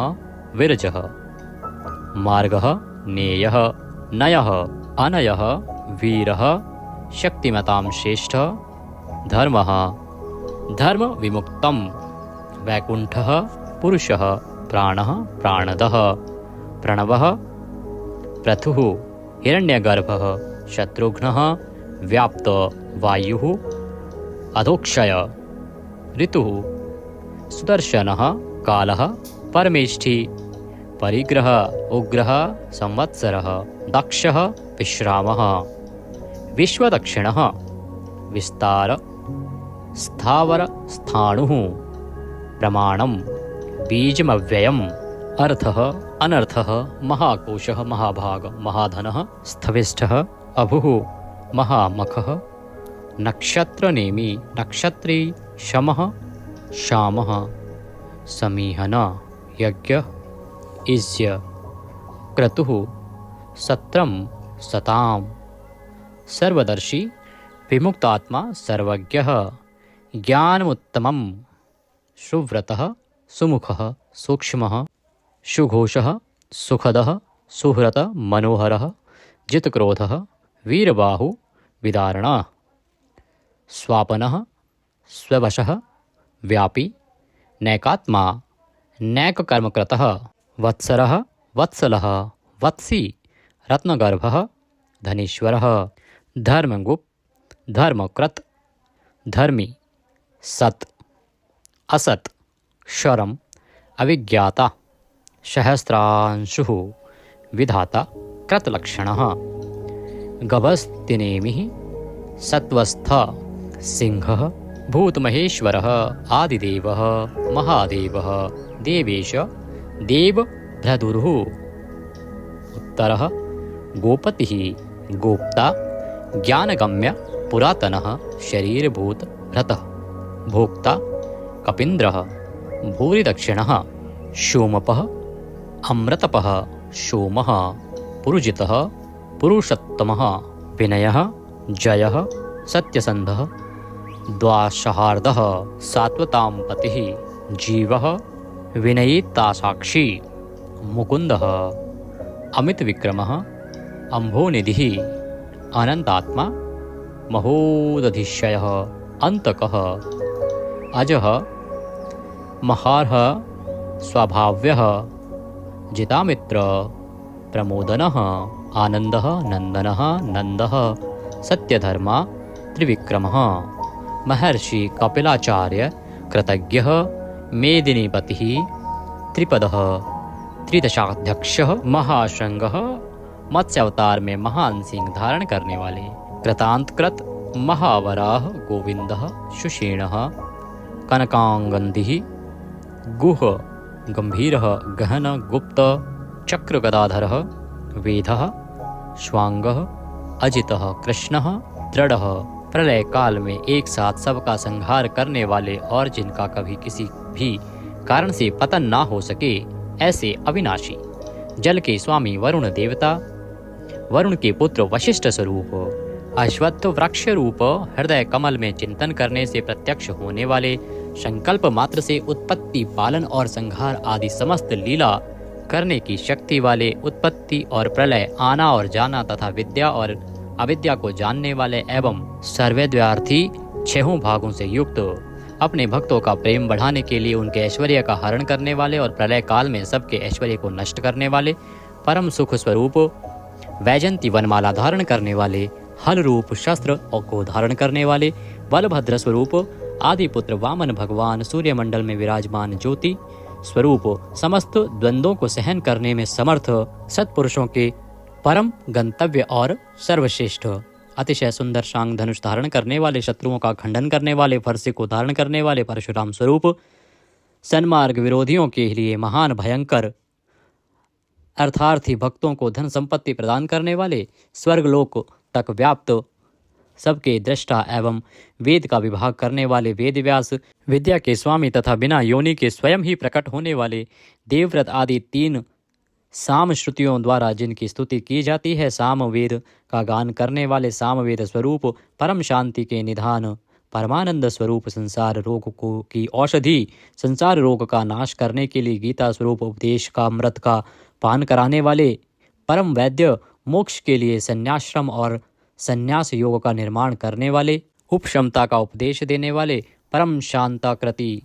Speaker 3: विरजः मार्गः नेयः नयः अनयः वीरः शक्तिमतां श्रेष्ठ धर्मः धर्म विमुक्तं वैकुंठः पुरुषः प्राणः प्राणदः प्रणवः पृथुः हिरण्यगर्भः शत्रुघ्नः व्याप्त वायुः अधोक्षय ऋतुः सुदर्शनः कालः परमेष्ठी परिग्रह उग्रः संवत्सरः दक्षः विश्रामः विश्वदक्षिणः विस्तार स्थावर स्थाणुः प्रमाणं बीजमव्ययम् अर्थः अनर्थः महाकोशः महाभाग महाधनः स्थविष्ठः अभुः महामखः नक्षत्रनेमि नक्षत्री शमः शामः समीहन यज्ञ इज्य क्रतुः सत्रं सतां सर्वदर्शी विमुक्तात्मा सर्वज्ञः ज्ञानमुत्तमं सुव्रतः सुमुखः सूक्ष्मः सुघोषः सुखदः सुहृत मनोहरः जितक्रोधः वीरबाहु विदारणः स्वापनः स्ववशः व्यापी नैकात्मा नैककर्मकृतः वत्सरः वत्सलः वत्सी रत्नगर्भः धनीश्वरः धर्मगुप्त धर्मकृत धर्मी सत् असत् क्षरम अविज्ञाता सहस्रांशुः विधाता कृतलक्षणः गभस्तिनेमिः सत्वस्थ सिंहः भूतमहेश्वरः आदिदेवः महादेवः देवेश देवभ्रदुरुः उत्तरः गोपतिः गोप्ता ज्ञानगम्य पुरातनः शरीरभूत भ्रतः भोक्ता कपीन्द्रः भूरिदक्षिणः सोमपः अमृतपः सोमः पुरुजितः पुरुषोत्तमः विनयः जयः सत्यसन्धः द्वाशहार्दः सात्वतां पतिः जीवः विनयितासाक्षी मुकुन्दः अमितविक्रमः अम्भोनिधिः अनन्तात्मा महोदधिशयः अन्तकः अजः महार्ह स्वभाव्यः जितामित्र प्रमोदनः आनन्दः नन्दनः नन्दः सत्यधर्मा त्रिविक्रमः महर्षि कपिलाचार्य कृतज्ञः मेदिनीपतिः त्रिपदः त्रिदशाध्यक्षः महाशृंगः मत्स्य अवतार में महान सिंह धारण करने वाले कृतांतकृत महावराह गोविंदः सुषेणः कनकांगन्धिः गुह गंभीरः गहन गुप्त चक्रगदाधरः वेदः श्वांगः अजितः कृष्णः दृढ़ः प्रलय काल में एक साथ सबका संहार करने वाले और जिनका कभी किसी भी कारण से पतन ना हो सके, ऐसे अविनाशी जल के स्वामी वरुण देवता, वरुण के पुत्र वशिष्ठ स्वरूप, अश्वत्थ वृक्ष रूप हृदय कमल में चिंतन करने से प्रत्यक्ष होने वाले, संकल्प मात्र से उत्पत्ति पालन और संहार आदि समस्त लीला करने की शक्ति वाले, उत्पत्ति और प्रलय, आना और जाना तथा विद्या और अविद्या को जानने वाले एवं सर्वव्यार्थी छहों भागों से युक्त, अपने भक्तों का प्रेम बढ़ाने के लिए उनके ऐश्वर्य का हरण करने वाले और प्रलय काल में सबके ऐश्वर्य को नष्ट करने वाले, परम सुख स्वरूप वैजंती वनमाला धारण करने वाले, हल रूप शस्त्र को धारण करने वाले, बलभद्र स्वरूप आदिपुत्र वामन भगवान, सूर्यमंडल में विराजमान ज्योति स्वरूप, समस्त द्वंद्वों को सहन करने में समर्थ सत्पुरुषों के परम गंतव्य और सर्वश्रेष्ठ, अतिशय सुंदर शांग धनुष धारण करने वाले, शत्रुओं का खंडन करने वाले, फरसे को धारण करने वाले परशुराम स्वरूप, सन्मार्ग विरोधियों के लिए महान भयंकर, अर्थार्थी भक्तों को धन संपत्ति प्रदान करने वाले, स्वर्गलोक तक व्याप्त सबके दृष्टा एवं वेद का विभाग करने वाले वेदव्यास, विद्या के स्वामी तथा बिना योनि के स्वयं ही प्रकट होने वाले, देवव्रत आदि 3 साम श्रुतियों द्वारा जिनकी स्तुति की जाती है, सामवेद का गान करने वाले, सामवेद स्वरूप परम शांति के निधान, परमानंद स्वरूप संसार रोग को की औषधि, संसार रोग का नाश करने के लिए गीता स्वरूप उपदेश का अमृत का पान कराने वाले, परम वैद्य, मोक्ष के लिए संन्याश्रम और संन्यास योग का निर्माण करने वाले, उपशमता का उपदेश देने वाले, परम शांताकृति,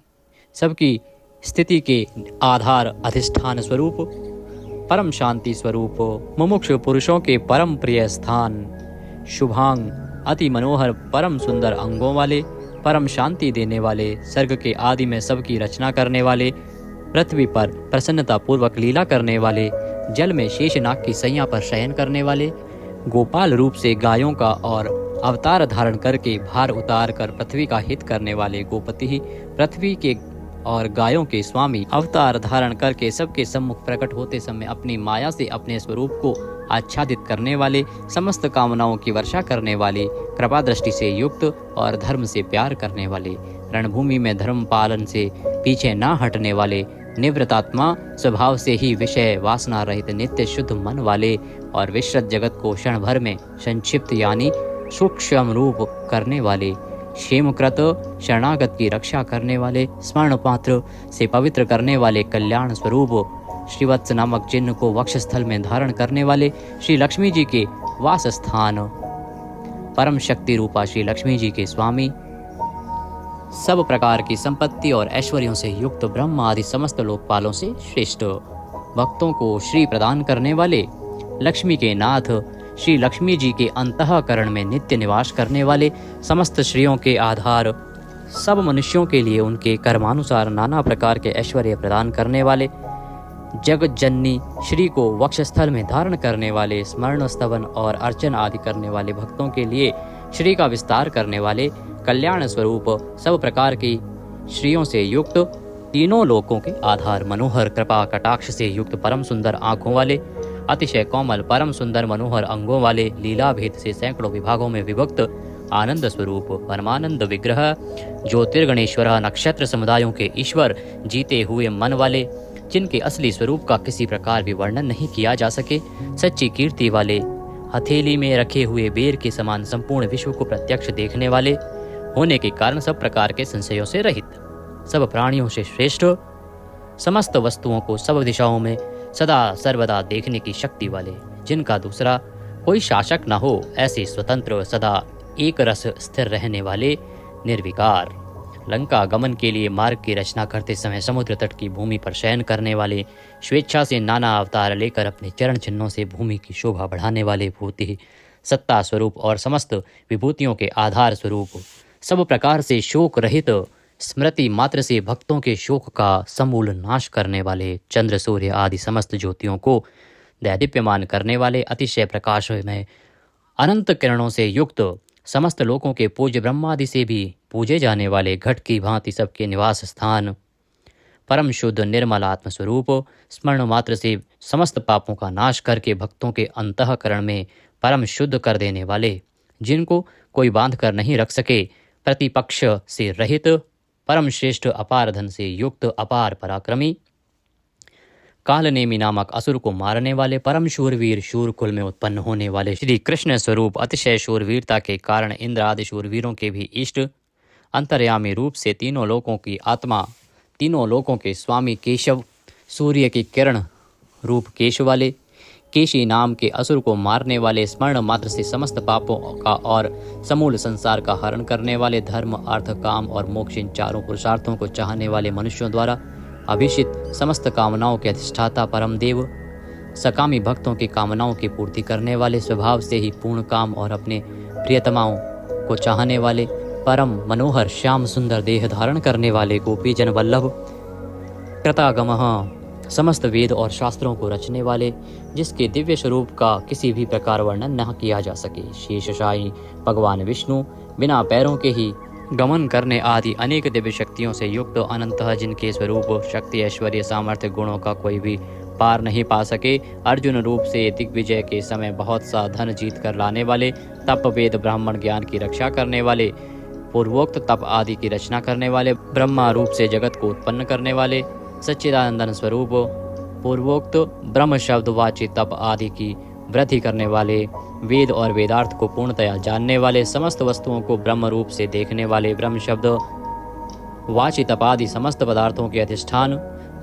Speaker 3: सबकी स्थिति के आधार अधिष्ठान स्वरूप, परम शांति स्वरूप, मुमुक्षु पुरुषों के परम प्रिय स्थान, शुभांग, अति मनोहर परम सुंदर अंगों वाले, परम शांति देने वाले, सर्ग के आदि में सबकी रचना करने वाले, पृथ्वी पर प्रसन्नता पूर्वक लीला करने वाले, जल में शेषनाग की सैया पर शयन करने वाले, गोपाल रूप से गायों का और अवतार धारण करके भार उतार कर पृथ्वी का हित करने वाले गोपति, पृथ्वी के और गायों के स्वामी, अवतार धारण करके सबके सम्मुख प्रकट होते समय अपनी माया से अपने स्वरूप को आच्छादित करने वाले, समस्त कामनाओं की वर्षा करने वाले, कृपा दृष्टि से युक्त और धर्म से प्यार करने वाले, रणभूमि में धर्म पालन से पीछे न हटने वाले, निवृत्तात्मा स्वभाव से ही विषय वासना रहित नित्य शुद्ध मन वाले और विश्रत जगत को क्षण भर में संक्षिप्त यानी सूक्ष्म रूप करने वाले, क्षेमकृत शरणागत की रक्षा करने वाले, स्वर्ण पात्र से पवित्र करने वाले, कल्याण स्वरूप श्रीवत्स नामक चिन्ह को वक्षस्थल में धारण करने वाले, श्री लक्ष्मी जी के वास स्थान, परम शक्ति रूपा श्री लक्ष्मी जी के स्वामी, सब प्रकार की संपत्ति और ऐश्वर्यों से युक्त, ब्रह्म आदि समस्त लोकपालों से श्रेष्ठ, भक्तों को श्री प्रदान करने वाले, लक्ष्मी के नाथ, श्री लक्ष्मी जी के अंतःकरण में नित्य निवास करने वाले, समस्त श्रियों के आधार, सब मनुष्यों के लिए उनके कर्मानुसार नाना प्रकार के ऐश्वर्य प्रदान करने वाले, जगत जननी श्री को वक्षस्थल में धारण करने वाले, स्मरण स्तवन और अर्चन आदि करने वाले भक्तों के लिए श्री का विस्तार करने वाले, कल्याण स्वरूप सब प्रकार की श्रियों से युक्त, तीनों लोकों के आधार, मनोहर कृपा कटाक्ष से युक्त, परम सुंदर आँखों वाले, अतिशय कोमल परम सुंदर मनोहर अंगों वाले, लीला भेद से सैकड़ों विभागों में विभक्त, आनंद स्वरूप परमानंद विग्रह, ज्योतिर्गणेश्वर, नक्षत्र समुदायों के ईश्वर, जीते हुए मन वाले, जिनके असली स्वरूप का किसी प्रकार भी वर्णन नहीं किया जा सके, सच्ची कीर्ति वाले, हथेली में रखे हुए बेर के समान संपूर्ण विश्व को प्रत्यक्ष देखने वाले होने के कारण सब प्रकार के संशयों से रहित, सब प्राणियों से श्रेष्ठ, समस्त वस्तुओं को सब दिशाओं में सदा सर्वदा देखने की शक्ति वाले, जिनका दूसरा कोई शासक न हो, ऐसे स्वतंत्र सदा एक रस स्थिर रहने वाले, निर्विकार, लंका गमन के लिए मार्ग की रचना करते समय समुद्र तट की भूमि पर शयन करने वाले, स्वेच्छा से नाना अवतार लेकर अपने चरण चिन्हों से भूमि की शोभा बढ़ाने वाले, भूति सत्ता स्वरूप और समस्त विभूतियों के आधार स्वरूप, सब प्रकार से शोक रहित, स्मृति मात्र से भक्तों के शोक का समूल नाश करने वाले, चंद्र सूर्य आदि समस्त ज्योतियों को दैदीप्यमान करने वाले, अतिशय प्रकाश में अनंत किरणों से युक्त, समस्त लोकों के पूज्य ब्रह्मादि से भी पूजे जाने वाले घट की भांति सबके निवास स्थान, परम शुद्ध निर्मल आत्मस्वरूप, स्मरण मात्र से समस्त पापों का नाश करके भक्तों के अंतःकरण में परम शुद्ध कर देने वाले, जिनको कोई बांध कर नहीं रख सके, प्रतिपक्ष से रहित, परम श्रेष्ठ अपार धन से युक्त, अपार पराक्रमी, कालनेमी नामक असुर को मारने वाले, परम शूरवीर, शूरकुल में उत्पन्न होने वाले श्री कृष्ण स्वरूप, अतिशय शूरवीरता के कारण इंद्र आदि शूरवीरों के भी इष्ट, अंतर्यामी रूप से तीनों लोकों की आत्मा, तीनों लोकों के स्वामी केशव, सूर्य की किरण रूप केश वाले, केशी नाम के असुर को मारने वाले, स्मरण मात्र से समस्त पापों का और समूल संसार का हरण करने वाले, धर्म अर्थ काम और मोक्ष इन चारों पुरुषार्थों को चाहने वाले मनुष्यों द्वारा अभिषित, समस्त कामनाओं के अधिष्ठाता परम देव, सकामी भक्तों की कामनाओं की पूर्ति करने वाले, स्वभाव से ही पूर्ण काम और अपने प्रियतमाओं को चाहने वाले, परम मनोहर श्याम सुंदर देह धारण करने वाले, गोपी जन वल्लभ, कृतागमः, समस्त वेद और शास्त्रों को रचने वाले, जिसके दिव्य स्वरूप का किसी भी प्रकार वर्णन न किया जा सके, शेषशायी भगवान विष्णु, बिना पैरों के ही गमन करने आदि अनेक दिव्य शक्तियों से युक्त, अनंतः जिनके स्वरूप शक्ति ऐश्वर्य सामर्थ्य गुणों का कोई भी पार नहीं पा सके, अर्जुन रूप से दिग्विजय के समय बहुत सा धन जीत कर लाने वाले, तप वेद ब्राह्मण ज्ञान की रक्षा करने वाले, पूर्वोक्त तप आदि की रचना करने वाले, ब्रह्मा रूप से जगत को उत्पन्न करने वाले, सच्चिदानंदन स्वरूप, पूर्वोक्त ब्रह्म शब्द वाची तप आदि की वृद्धि करने वाले, वेद और वेदार्थ को पूर्णतया जानने वाले, समस्त वस्तुओं को ब्रह्म रूप से देखने वाले, ब्रह्म शब्द वाची तप आदि समस्त पदार्थों के अधिष्ठान,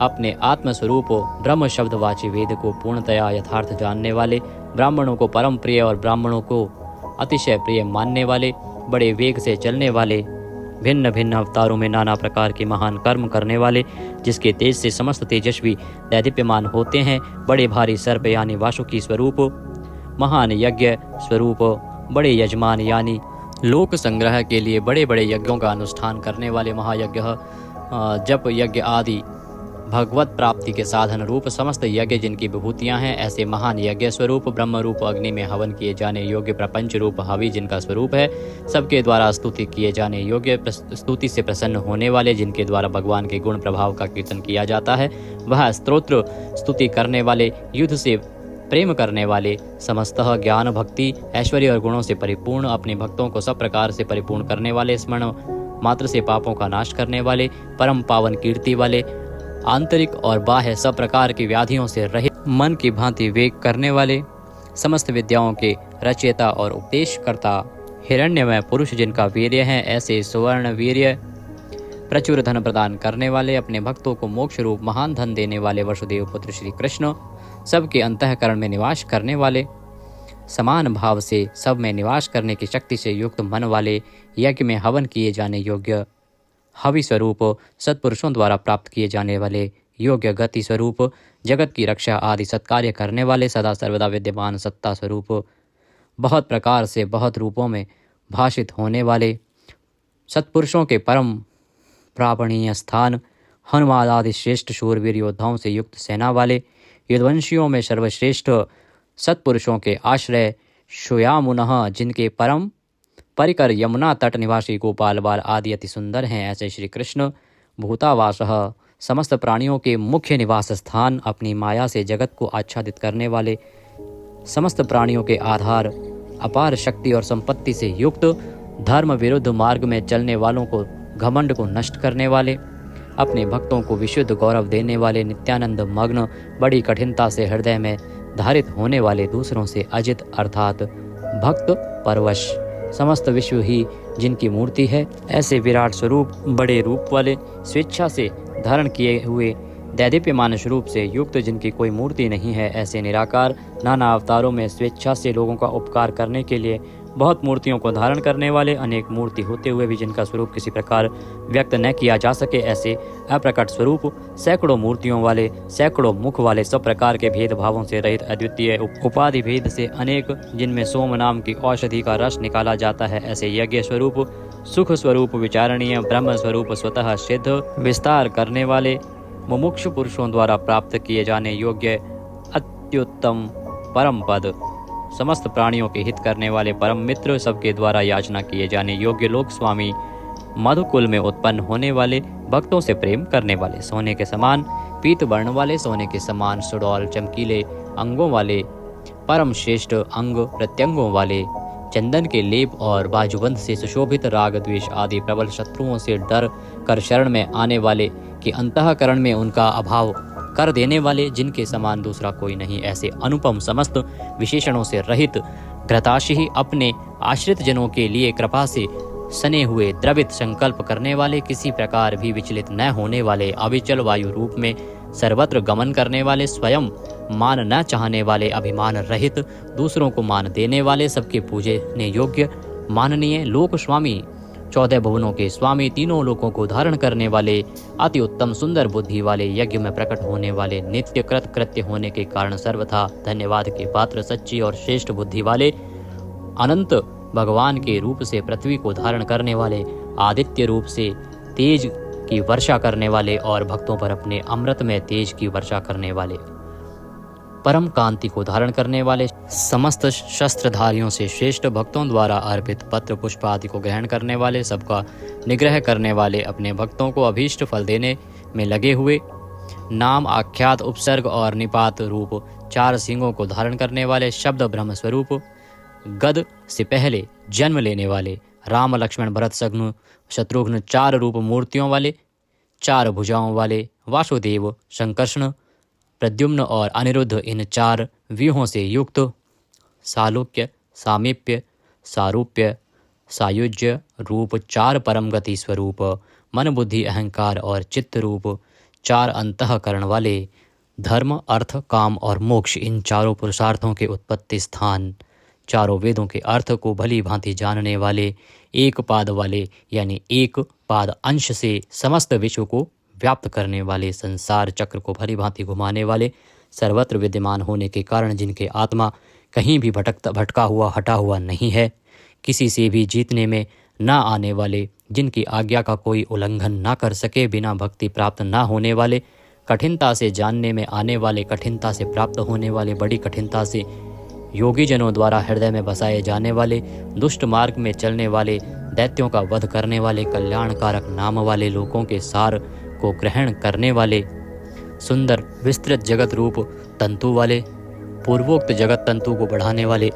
Speaker 3: अपने आत्मस्वरूप ब्रह्म शब्द वाची वेद को पूर्णतया यथार्थ जानने वाले, ब्राह्मणों को परम प्रिय और ब्राह्मणों को अतिशय प्रिय मानने वाले, बड़े वेग से चलने वाले, भिन्न भिन्न अवतारों में नाना प्रकार के महान कर्म करने वाले, जिसके तेज से समस्त तेजस्वी दैदीप्यमान होते हैं, बड़े भारी सर्प यानी वासुकी स्वरूप, महान यज्ञ स्वरूप, बड़े यजमान यानी लोक संग्रह के लिए बड़े बड़े यज्ञों का अनुष्ठान करने वाले, महायज्ञ जप यज्ञ आदि भगवत प्राप्ति के साधन रूप समस्त यज्ञ जिनकी विभूतियां हैं, ऐसे महान यज्ञ स्वरूप, ब्रह्म रूप अग्नि में हवन किए जाने योग्य प्रपंच रूप हवि जिनका स्वरूप है, सबके द्वारा स्तुति किए जाने योग्य, स्तुति से प्रसन्न होने वाले, जिनके द्वारा भगवान के गुण प्रभाव का कीर्तन किया जाता है, वह स्तोत्र स्तुति करने वाले, युद्ध से प्रेम करने वाले, समस्तः ज्ञान भक्ति ऐश्वर्य और गुणों से परिपूर्ण, अपने भक्तों को सब प्रकार से परिपूर्ण करने वाले, स्मरण मात्र से पापों का नाश करने वाले, परम पावन कीर्ति वाले, आंतरिक और बाह्य सब प्रकार की व्याधियों से रहित, मन की भांति वेग करने वाले, समस्त विद्याओं के रचयिता और उपदेशकर्ता, हिरण्यमय पुरुष जिनका वीर्य है, ऐसे सुवर्ण वीर्य प्रचुर धन प्रदान करने वाले, अपने भक्तों को मोक्ष रूप महान धन देने वाले वसुदेव पुत्र श्री कृष्ण, सबके अंतःकरण में निवास करने वाले, समान भाव से सब में निवास करने की शक्ति से युक्त मन वाले, यज्ञ में हवन किए जाने योग्य हवि स्वरूप, सत्पुरुषों द्वारा प्राप्त किए जाने वाले योग्य गति स्वरूप, जगत की रक्षा आदि सत्कार्य करने वाले, सदा सर्वदा विद्यमान सत्ता स्वरूप, बहुत प्रकार से बहुत रूपों में भाषित होने वाले, सत्पुरुषों के परम प्रापणीय स्थान, हनुमान आदि श्रेष्ठ शूरवीर योद्धाओं से युक्त सेना वाले, यदुवंशियों में सर्वश्रेष्ठ सत्पुरुषों के आश्रय, शुयामुनः जिनके परम परिकर यमुना तट निवासी गोपाल बाल आदि अति सुंदर हैं, ऐसे श्री कृष्ण भूतावासः समस्त प्राणियों के मुख्य निवास स्थान, अपनी माया से जगत को आच्छादित करने वाले, समस्त प्राणियों के आधार, अपार शक्ति और संपत्ति से युक्त, धर्म विरुद्ध मार्ग में चलने वालों को घमंड को नष्ट करने वाले, अपने भक्तों को विशुद्ध गौरव देने वाले, नित्यानंद मग्न, बड़ी कठिनता से हृदय में धारित होने वाले, दूसरों से अजित अर्थात भक्त परवश, समस्त विश्व ही जिनकी मूर्ति है, ऐसे विराट स्वरूप, बड़े रूप वाले, स्वेच्छा से धारण किए हुए, दैदीप्यमान स्वरूप से युक्त, जिनकी कोई मूर्ति नहीं है, ऐसे निराकार, नाना अवतारों में स्वेच्छा से लोगों का उपकार करने के लिए बहुत मूर्तियों को धारण करने वाले, अनेक मूर्ति होते हुए भी जिनका स्वरूप किसी प्रकार व्यक्त न किया जा सके, ऐसे अप्रकट स्वरूप, सैकड़ों मूर्तियों वाले, सैकड़ों मुख वाले, सब प्रकार के भेदभावों से रहित, अद्वितीय उपाधि भेद से अनेक, जिनमें सोम नाम की औषधि का रस निकाला जाता है, ऐसे यज्ञ स्वरूप, सुख स्वरूप, विचारणीय ब्रह्म स्वरूप, स्वतः सिद्ध, विस्तार करने वाले, मुमुक्षु पुरुषों द्वारा प्राप्त किए जाने योग्य अत्युत्तम परम पद, समस्त प्राणियों के हित करने वाले परम मित्र, सबके द्वारा याचना किए जाने योग्य लोक स्वामी, मधुकुल में उत्पन्न होने वाले, भक्तों से प्रेम करने वाले, सोने के समान पीत वर्ण वाले, सोने के समान सुडौल चमकीले अंगों वाले, परम श्रेष्ठ अंग प्रत्यंगों वाले, चंदन के लेप और बाजूबंद से सुशोभित, राग द्वेष आदि प्रबल शत्रुओं से डर कर शरण में आने वाले, कि अंतःकरण में उनका अभाव कर देने वाले, जिनके समान दूसरा कोई नहीं, ऐसे अनुपम समस्त विशेषणों से रहित, घृताशी अपने आश्रित जनों के लिए कृपा से सने हुए, द्रवित संकल्प करने वाले, किसी प्रकार भी विचलित न होने वाले, अविचल वायु रूप में सर्वत्र गमन करने वाले, स्वयं मान न चाहने वाले, अभिमान रहित, दूसरों को मान देने वाले, सबके पूजने योग्य माननीय लोक स्वामी, 14 भुवनों के स्वामी, तीनों लोकों को धारण करने वाले, अति उत्तम सुंदर बुद्धि वाले, यज्ञ में प्रकट होने वाले, नित्य कृत कृत्य होने के कारण सर्वथा धन्यवाद के पात्र, सच्ची और श्रेष्ठ बुद्धि वाले, अनंत भगवान के रूप से पृथ्वी को धारण करने वाले, आदित्य रूप से तेज की वर्षा करने वाले और भक्तों पर अपने अमृत में तेज की वर्षा करने वाले, परम कांति को धारण करने वाले, समस्त शस्त्रधारियों से श्रेष्ठ, भक्तों द्वारा अर्पित पत्र पुष्प आदि को ग्रहण करने वाले, सबका निग्रह करने वाले, अपने भक्तों को अभीष्ट फल देने में लगे हुए, नाम आख्यात उपसर्ग और निपात रूप 4 सिंगों को धारण करने वाले, शब्द ब्रह्म स्वरूप, गद से पहले जन्म लेने वाले, राम लक्ष्मण भरत शत्रुघ्न 4 रूप मूर्तियों वाले, 4 भुजाओं वाले, वासुदेव संकर्षण प्रद्युम्न और अनिरुद्ध, इन 4 व्यूहों से युक्त, सालोक्य सामीप्य सारूप्य सायुज्य रूप 4 परम गति स्वरूप, मन बुद्धि अहंकार और चित्त रूप 4 अंतःकरण वाले, धर्म अर्थ काम और मोक्ष, इन 4 पुरुषार्थों के उत्पत्ति स्थान, 4 वेदों के अर्थ को भली भांति जानने वाले, एक पाद वाले यानी एक पाद अंश से समस्त विश्व को व्याप्त करने वाले, संसार चक्र को भली भांति घुमाने वाले, सर्वत्र विद्यमान होने के कारण जिनके आत्मा कहीं भी भटका हुआ हटा हुआ नहीं है, किसी से भी जीतने में न आने वाले, जिनकी आज्ञा का उल्लंघन उल्लंघन ना कर सके, बिना भक्ति प्राप्त ना होने वाले, कठिनता से जानने में आने वाले, कठिनता से प्राप्त होने वाले, बड़ी कठिनता से योगी जनों द्वारा हृदय में बसाए जाने वाले, दुष्ट मार्ग में चलने वाले, दैत्यों का वध करने वाले, कल्याणकारक नाम वाले, लोगों के सार को ग्रहण करने वाले, सुंदर विस्तृत जगत रूप तंतु वाले, पूर्वोक्त जगत तंतु को बढ़ाने वाले,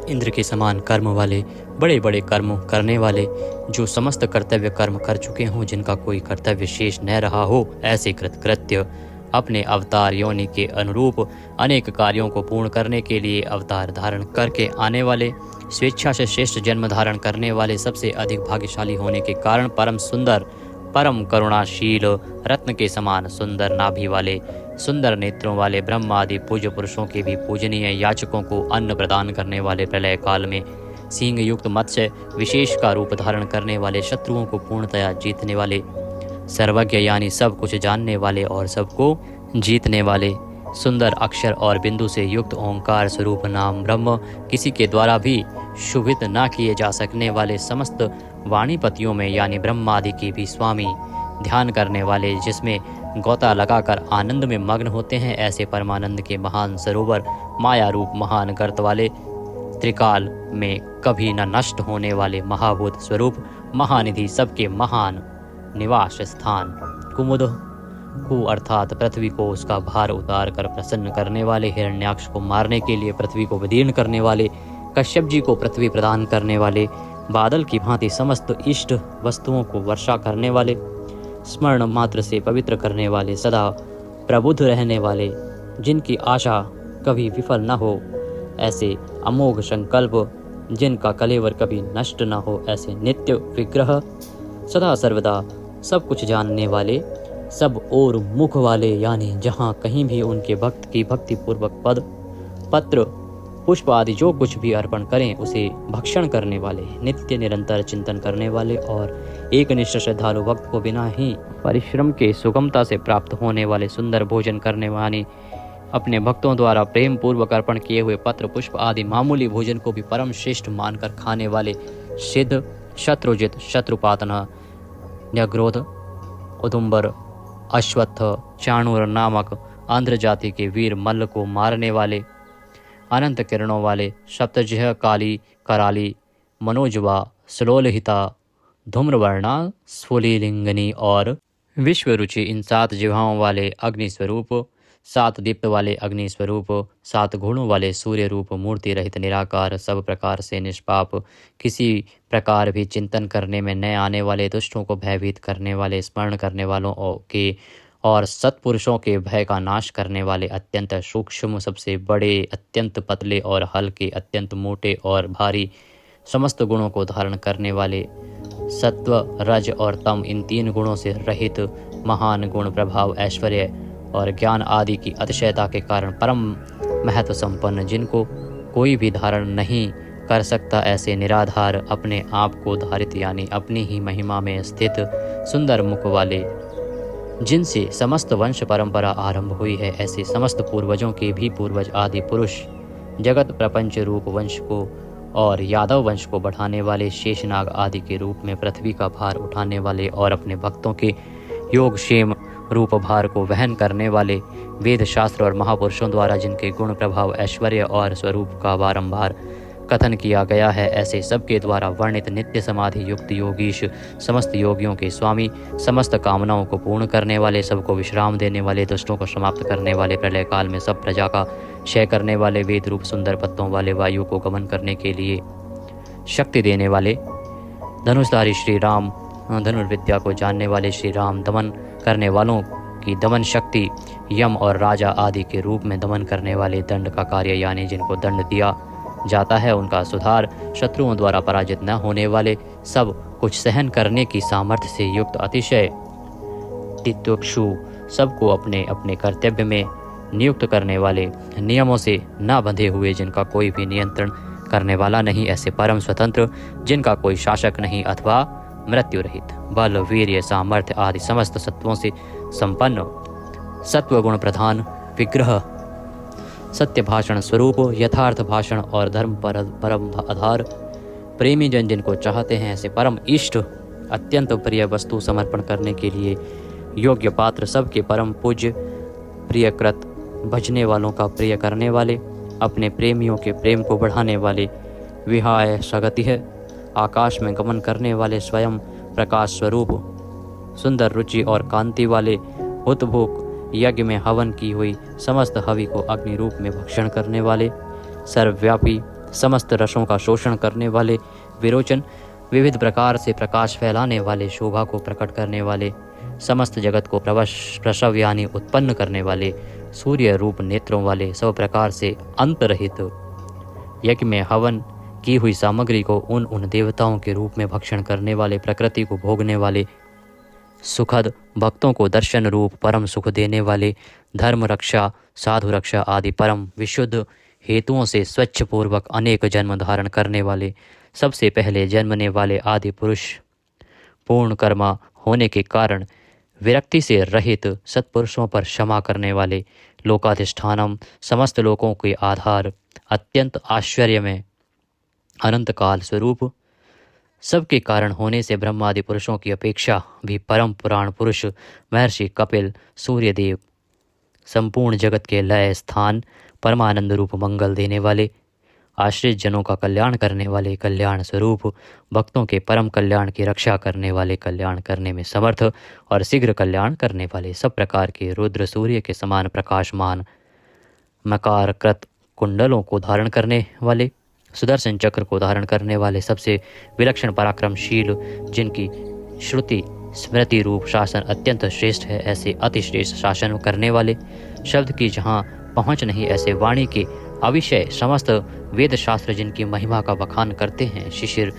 Speaker 3: इंद्र के समान कर्म वाले, बड़े बड़े कर्म करने वाले, जो समस्त कर्तव्य कर्म कर चुके हों, जिनका कोई कर्तव्य शेष न रहा हो, ऐसे कृतकृत्य, अपने अवतार योनि के अनुरूप अनेक कार्यों को पूर्ण करने के लिए अवतार धारण करके आने वाले, स्वेच्छा से श्रेष्ठ जन्म धारण करने वाले, सबसे अधिक भाग्यशाली होने के कारण परम सुंदर, परम करुणाशील, रत्न के समान सुंदर नाभि वाले, सुंदर नेत्रों वाले, ब्रह्म आदि पूज्य पुरुषों के भी पूजनीय, याचकों को अन्न प्रदान करने वाले, प्रलय काल में सिंह युक्त मत्स्य विशेष का रूप धारण करने वाले, शत्रुओं को पूर्णतया जीतने वाले, सर्वज्ञ यानी सब कुछ जानने वाले और सबको जीतने वाले, सुंदर अक्षर और बिंदु से युक्त ओंकार स्वरूप नाम ब्रह्म, किसी के द्वारा भी शुभित ना किए जा सकने वाले, समस्त वाणीपतियों में यानी ब्रह्मादि के भी स्वामी, ध्यान करने वाले, जिसमें गोता लगाकर आनंद में मग्न होते हैं, ऐसे परमानंद के महान सरोवर, माया रूप महान गर्त वाले, त्रिकाल में कभी न नष्ट होने वाले महाभूत स्वरूप, महानिधि, सबके महान निवास स्थान, कुमुद को अर्थात पृथ्वी को उसका भार उतार कर प्रसन्न करने वाले, हिरण्याक्ष को मारने के लिए पृथ्वी को विदीर्ण करने वाले, कश्यप जी को पृथ्वी प्रदान करने वाले, बादल की भांति समस्त इष्ट वस्तुओं को वर्षा करने वाले, स्मरण मात्र से पवित्र करने वाले, सदा प्रबुद्ध रहने वाले, जिनकी आशा कभी विफल न हो, ऐसे अमोघ संकल्प, जिनका कलेवर कभी नष्ट न हो, ऐसे नित्य विग्रह, सदा सर्वदा सब कुछ जानने वाले, सब और मुख वाले, यानी जहाँ कहीं भी उनके भक्त की भक्ति पूर्वक पद पत्र पुष्प आदि जो कुछ भी अर्पण करें उसे भक्षण करने वाले, नित्य निरंतर चिंतन करने वाले और एक निष्ठ श्रद्धालु भक्त को बिना ही परिश्रम के सुगमता से प्राप्त होने वाले, सुंदर भोजन करने वाले, अपने भक्तों द्वारा प्रेम पूर्वक अर्पण किए हुए पत्र पुष्प आदि मामूली भोजन को भी परम श्रेष्ठ मानकर खाने वाले, सिद्ध शत्रुजित शत्रुपातन न्यग्रोध उदुम्बर अश्वत्थ चाणूर नामक आंध्र जाति के वीर मल्ल को मारने वाले, अनंत किरणों वाले, सप्तजिह् काली कराली मनोजवा सलोलहिता धूम्रवर्णा स्फुलिंगनी और विश्वरुचि, इन 7 जिह्वाओं वाले अग्नि स्वरूप, 7 दीप्त वाले अग्नि स्वरूप, 7 गुणों वाले सूर्य रूप, मूर्ति रहित निराकार, सब प्रकार से निष्पाप, किसी प्रकार भी चिंतन करने में न आने वाले, दुष्टों को भयभीत करने वाले, स्मरण करने वालों के और सत्पुरुषों के भय का नाश करने वाले, अत्यंत सूक्ष्म, सबसे बड़े, अत्यंत पतले और हल्के, अत्यंत मोटे और भारी, समस्त गुणों को धारण करने वाले, सत्व रज और तम, इन 3 गुणों से रहित, महान गुण प्रभाव ऐश्वर्य और ज्ञान आदि की अतिशयता के कारण परम महत्व संपन्न, जिनको कोई भी धारण नहीं कर सकता, ऐसे निराधार, अपने आप को धारित यानी अपनी ही महिमा में स्थित, सुंदर मुख वाले, जिनसे समस्त वंश परंपरा आरंभ हुई है, ऐसे समस्त पूर्वजों के भी पूर्वज आदि पुरुष, जगत प्रपंच रूप वंश को और यादव वंश को बढ़ाने वाले, शेषनाग आदि के रूप में पृथ्वी का भार उठाने वाले और अपने भक्तों के योगक्षेम रूप भार को वहन करने वाले, वेद शास्त्र और महापुरुषों द्वारा जिनके गुण प्रभाव ऐश्वर्य और स्वरूप का बारंबार कथन किया गया है, ऐसे सबके द्वारा वर्णित नित्य समाधि युक्त योगीश, समस्त योगियों के स्वामी, समस्त कामनाओं को पूर्ण करने वाले, सबको विश्राम देने वाले, दुष्टों को समाप्त करने वाले, प्रलय काल में सब प्रजा का क्षय करने वाले, वेद रूप सुंदर पत्तों वाले, वायु को गमन करने के लिए शक्ति देने वाले, धनुषधारी श्री राम, धनुर्विद्या को जानने वाले श्री राम, दमन करने वालों की दमन शक्ति, यम और राजा आदि के रूप में दमन करने वाले, दंड का कार्य यानी जिनको दंड दिया जाता है उनका सुधार, शत्रुओं द्वारा पराजित न होने वाले, सब कुछ सहन करने की सामर्थ्य से युक्त, अतिशय तित्यक्षु, सबको अपने अपने कर्तव्य में नियुक्त करने वाले, नियमों से न बंधे हुए, जिनका कोई भी नियंत्रण करने वाला नहीं, ऐसे परम स्वतंत्र, जिनका कोई शासक नहीं अथवा मृत्यु रहित, बल वीर्य सामर्थ्य आदि समस्त सत्वों से संपन्न, सत्व गुण प्रधान, विग्रह सत्य भाषण स्वरूप, यथार्थ भाषण और धर्म परम आधार, प्रेमी जन जिनको चाहते हैं ऐसे परम इष्ट, अत्यंत प्रिय वस्तु समर्पण करने के लिए योग्य पात्र, सबके परम पूज्य, प्रियकृत, भजने वालों का प्रिय करने वाले, अपने प्रेमियों के प्रेम को बढ़ाने वाले, विहाय सगति है, आकाश में गमन करने वाले, स्वयं प्रकाश स्वरूप, सुंदर रुचि और कांति वाले, हुतभुक, यज्ञ में हवन की हुई समस्त हवि को अग्नि रूप में भक्षण करने वाले, सर्वव्यापी, समस्त रसों का शोषण करने वाले, विरोचन, विविध प्रकार से प्रकाश फैलाने वाले, शोभा को प्रकट करने वाले, समस्त जगत को प्रसव यानी उत्पन्न करने वाले, सूर्य रूप नेत्रों वाले, सब प्रकार से अंत रहित, यज्ञ में हवन की हुई सामग्री को उन देवताओं के रूप में भक्षण करने वाले, प्रकृति को भोगने वाले, सुखद, भक्तों को दर्शन रूप परम सुख देने वाले, धर्म रक्षा, साधु रक्षा आदि परम विशुद्ध हेतुओं से स्वच्छ पूर्वक अनेक जन्म धारण करने वाले, सबसे पहले जन्मने वाले आदि पुरुष, पूर्ण कर्मा होने के कारण विरक्ति से रहित, सत्पुरुषों पर क्षमा करने वाले, लोकाधिष्ठानम, समस्त लोकों के आधार, अत्यंत आश्चर्य में अनंत काल स्वरूप, सबके कारण होने से ब्रह्मादि पुरुषों की अपेक्षा भी परम पुराण पुरुष, महर्षि कपिल, सूर्यदेव, संपूर्ण जगत के लय स्थान, परमानंद रूप मंगल देने वाले, आश्रित जनों का कल्याण करने वाले, कल्याण स्वरूप, भक्तों के परम कल्याण की रक्षा करने वाले, कल्याण करने में समर्थ और शीघ्र कल्याण करने वाले, सब प्रकार के रुद्र सूर्य के समान प्रकाशमान, मकार कृत कुंडलों को धारण करने वाले, सुदर्शन चक्र को धारण करने वाले, सबसे विलक्षण पराक्रमशील, जिनकी श्रुति स्मृति रूप शासन अत्यंत श्रेष्ठ है, ऐसे अति श्रेष्ठ शासन करने वाले, शब्द की जहाँ पहुँच नहीं ऐसे वाणी के अविषय समस्त वेद शास्त्र जिनकी महिमा का बखान करते हैं, शिशिर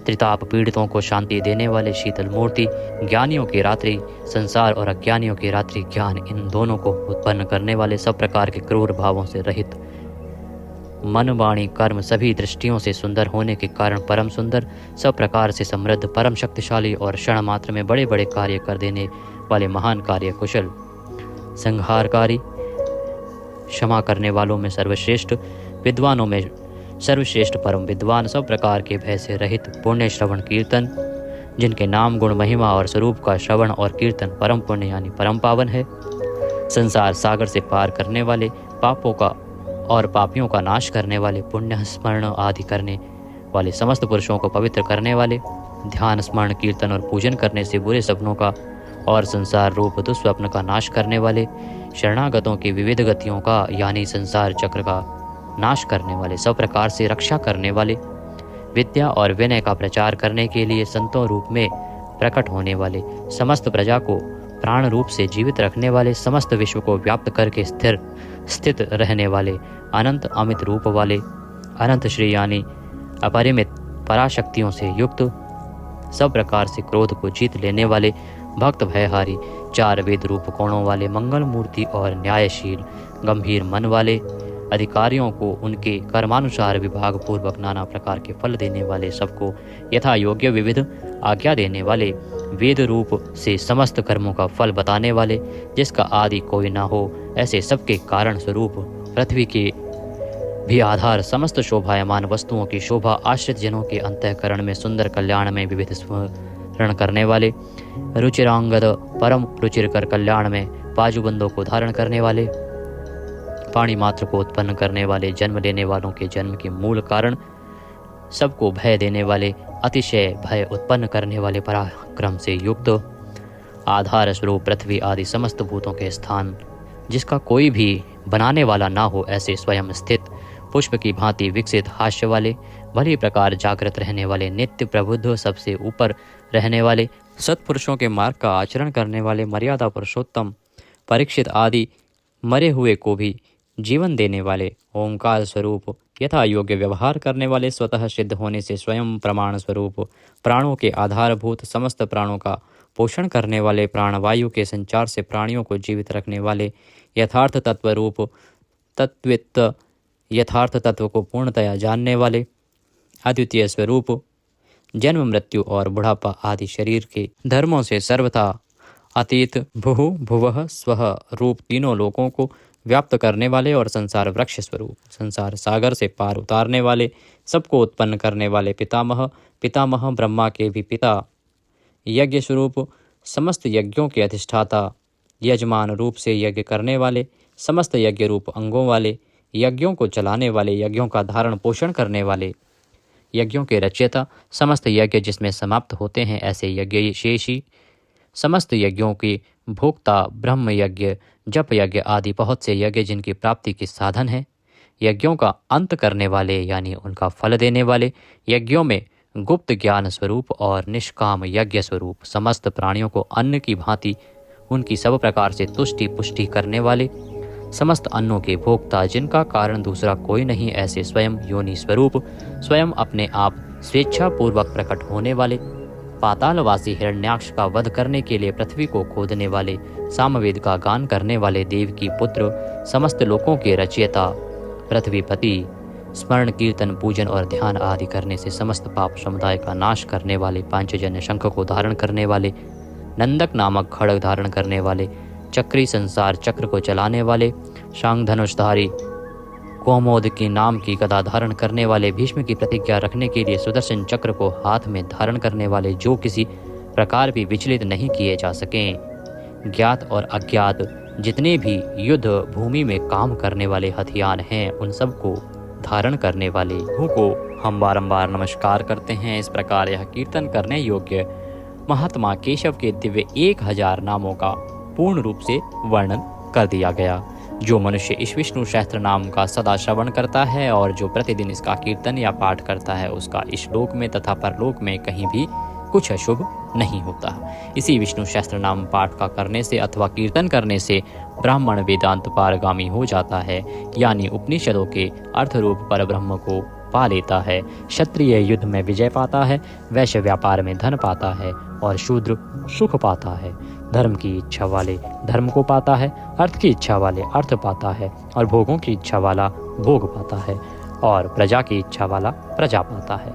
Speaker 3: त्रिताप पीड़ितों को शांति देने वाले, शीतल मूर्ति, ज्ञानियों की रात्रि संसार और अज्ञानियों की रात्रि ज्ञान, इन दोनों को उत्पन्न करने वाले, सब प्रकार के क्रूर भावों से रहित, मन वाणी कर्म सभी दृष्टियों से सुंदर होने के कारण परम सुंदर, सब प्रकार से समृद्ध, परम शक्तिशाली और क्षण मात्र में बड़े बड़े कार्य कर देने वाले, महान कार्य कुशल, संहारकारी, क्षमा करने वालों में सर्वश्रेष्ठ, विद्वानों में सर्वश्रेष्ठ परम विद्वान, सब प्रकार के भय से रहित, पुण्य श्रवण कीर्तन, जिनके नाम गुण महिमा और स्वरूप का श्रवण और कीर्तन परम पुण्य यानी परम पावन है, संसार सागर से पार करने वाले, पापों का और पापियों का नाश करने वाले, पुण्य स्मरण आदि करने वाले, समस्त पुरुषों को पवित्र करने वाले, ध्यान स्मरण कीर्तन और पूजन करने से बुरे सपनों का और संसार रूप दुस्वप्न का नाश करने वाले, शरणागतों की विविध गतियों का यानी संसार चक्र का नाश करने वाले, सब प्रकार से रक्षा करने वाले, विद्या और विनय का प्रचार करने के लिए संतों रूप में प्रकट होने वाले, समस्त प्रजा को प्राण रूप से जीवित रखने वाले, समस्त विश्व को व्याप्त करके स्थित रहने वाले, अनंत अमित रूप वाले, अनंत श्री यानी अपरिमित पराशक्तियों से युक्त, सब प्रकार से क्रोध को जीत लेने वाले, भक्त भयहारी, 4 वेद रूप कोणों वाले, मंगल मूर्ति और न्यायशील गंभीर मन वाले, अधिकारियों को उनके कर्मानुसार विभाग पूर्वक नाना प्रकार के फल देने वाले, सबको यथा योग्य विविध आज्ञा देने वाले, वेद रूप से समस्त कर्मों का फल बताने वाले, जिसका आदि कोई ना हो, ऐसे सबके कारण स्वरूप, पृथ्वी के भी आधार, समस्त शोभायमान वस्तुओं की शोभा, आश्रित जनों के अंतःकरण में सुंदर कल्याण में विविध स्मरण करने वाले, रुचिरांगद परम रुचिरकर कल्याण में बाजूबंदों को धारण करने वाले, पाणी मात्र को उत्पन्न करने वाले, जन्म लेने वालों के जन्म के मूल कारण, सबको भय देने वाले, अतिशय भय उत्पन्न करने वाले, पराक्रम से युक्त, आधार स्वरूप पृथ्वी आदि समस्त भूतों के स्थान, जिसका कोई भी बनाने वाला ना हो, ऐसे स्वयं स्थित, पुष्प की भांति विकसित हास्य वाले, भली प्रकार जागृत रहने वाले, नित्य प्रबुद्ध, सबसे ऊपर रहने वाले, सत्पुरुषों के मार्ग का आचरण करने वाले, मर्यादा पुरुषोत्तम परीक्षित आदि मरे हुए को भी जीवन देने वाले, ओंकार स्वरूप यथा योग्य व्यवहार करने वाले, स्वतः सिद्ध होने से स्वयं प्रमाण स्वरूप, प्राणों के आधारभूत, समस्त प्राणों का पोषण करने वाले, प्राणवायु के संचार से प्राणियों को जीवित रखने वाले, यथार्थ तत्व रूप तत्वित, यथार्थ तत्व को पूर्णतया जानने वाले, अद्वितीय स्वरूप, जन्म मृत्यु और बुढ़ापा आदि शरीर के धर्मों से सर्वथा अतीत, भुहु भुवः स्वः रूप तीनों लोकों को व्याप्त करने वाले और संसार वृक्ष स्वरूप, संसार सागर से पार उतारने वाले, सबको उत्पन्न करने वाले, पितामह पितामह ब्रह्मा के भी पिता, यज्ञ स्वरूप, समस्त यज्ञों के अधिष्ठाता, यजमान रूप से यज्ञ करने वाले, समस्त यज्ञ रूप अंगों वाले, यज्ञों को चलाने वाले, यज्ञों का धारण पोषण करने वाले, यज्ञों के रचयिता, समस्त यज्ञ जिसमें समाप्त होते हैं ऐसे यज्ञ शेषी, समस्त यज्ञों की भोक्ता, ब्रह्म यज्ञ, जप यज्ञ आदि बहुत से यज्ञ जिनकी प्राप्ति के साधन है, यज्ञों का अंत करने वाले यानी उनका फल देने वाले, यज्ञों में गुप्त ज्ञान स्वरूप और निष्काम यज्ञ स्वरूप, समस्त प्राणियों को अन्न की भांति उनकी सब प्रकार से तुष्टि पुष्टि करने वाले, समस्त अन्नों के भोक्ता, जिनका कारण दूसरा कोई नहीं, ऐसे स्वयं योनि स्वरूप, स्वयं अपने आप स्वेच्छा पूर्वक प्रकट होने वाले, पातालवासी हिरण्याक्ष का वध करने के लिए पृथ्वी को खोदने वाले, सामवेद का गान करने वाले, देव की पुत्र, समस्त लोकों के रचयिता, पृथ्वीपति, स्मरण कीर्तन पूजन और ध्यान आदि करने से समस्त पाप समुदाय का नाश करने वाले, पांचजन्य शंख को धारण करने वाले, नंदक नामक खड्ग धारण करने वाले, चक्री संसार चक्र को चलाने वाले, शांग धनुषधारी, कौमोद की नाम की गदा धारण करने वाले, भीष्म की प्रतिज्ञा रखने के लिए सुदर्शन चक्र को हाथ में धारण करने वाले, जो किसी प्रकार भी विचलित नहीं किए जा सकें, ज्ञात और अज्ञात जितने भी युद्ध भूमि में काम करने वाले हथियार हैं, उन सब को धारण करने वाले को हम बारंबार नमस्कार करते हैं। इस प्रकार यह कीर्तन करने योग्य महात्मा केशव के दिव्य 1000 नामों का पूर्ण रूप से वर्णन कर दिया गया। जो मनुष्य इस विष्णु सहस्त्र नाम का सदा श्रवण करता है और जो प्रतिदिन इसका कीर्तन या पाठ करता है, उसका इस लोक में तथा परलोक में कहीं भी कुछ अशुभ नहीं होता। इसी विष्णु सहस्त्र नाम पाठ का करने से अथवा कीर्तन करने से ब्राह्मण वेदांत पारगामी हो जाता है, यानी उपनिषदों के अर्थ रूप पर ब्रह्म को पा लेता है। क्षत्रिय युद्ध में विजय पाता है, वैश्य व्यापार में धन पाता है और शूद्र सुख पाता है। धर्म की इच्छा वाले धर्म को पाता है, अर्थ की इच्छा वाले अर्थ पाता है और भोगों की इच्छा वाला भोग पाता है और प्रजा की इच्छा वाला प्रजा पाता है।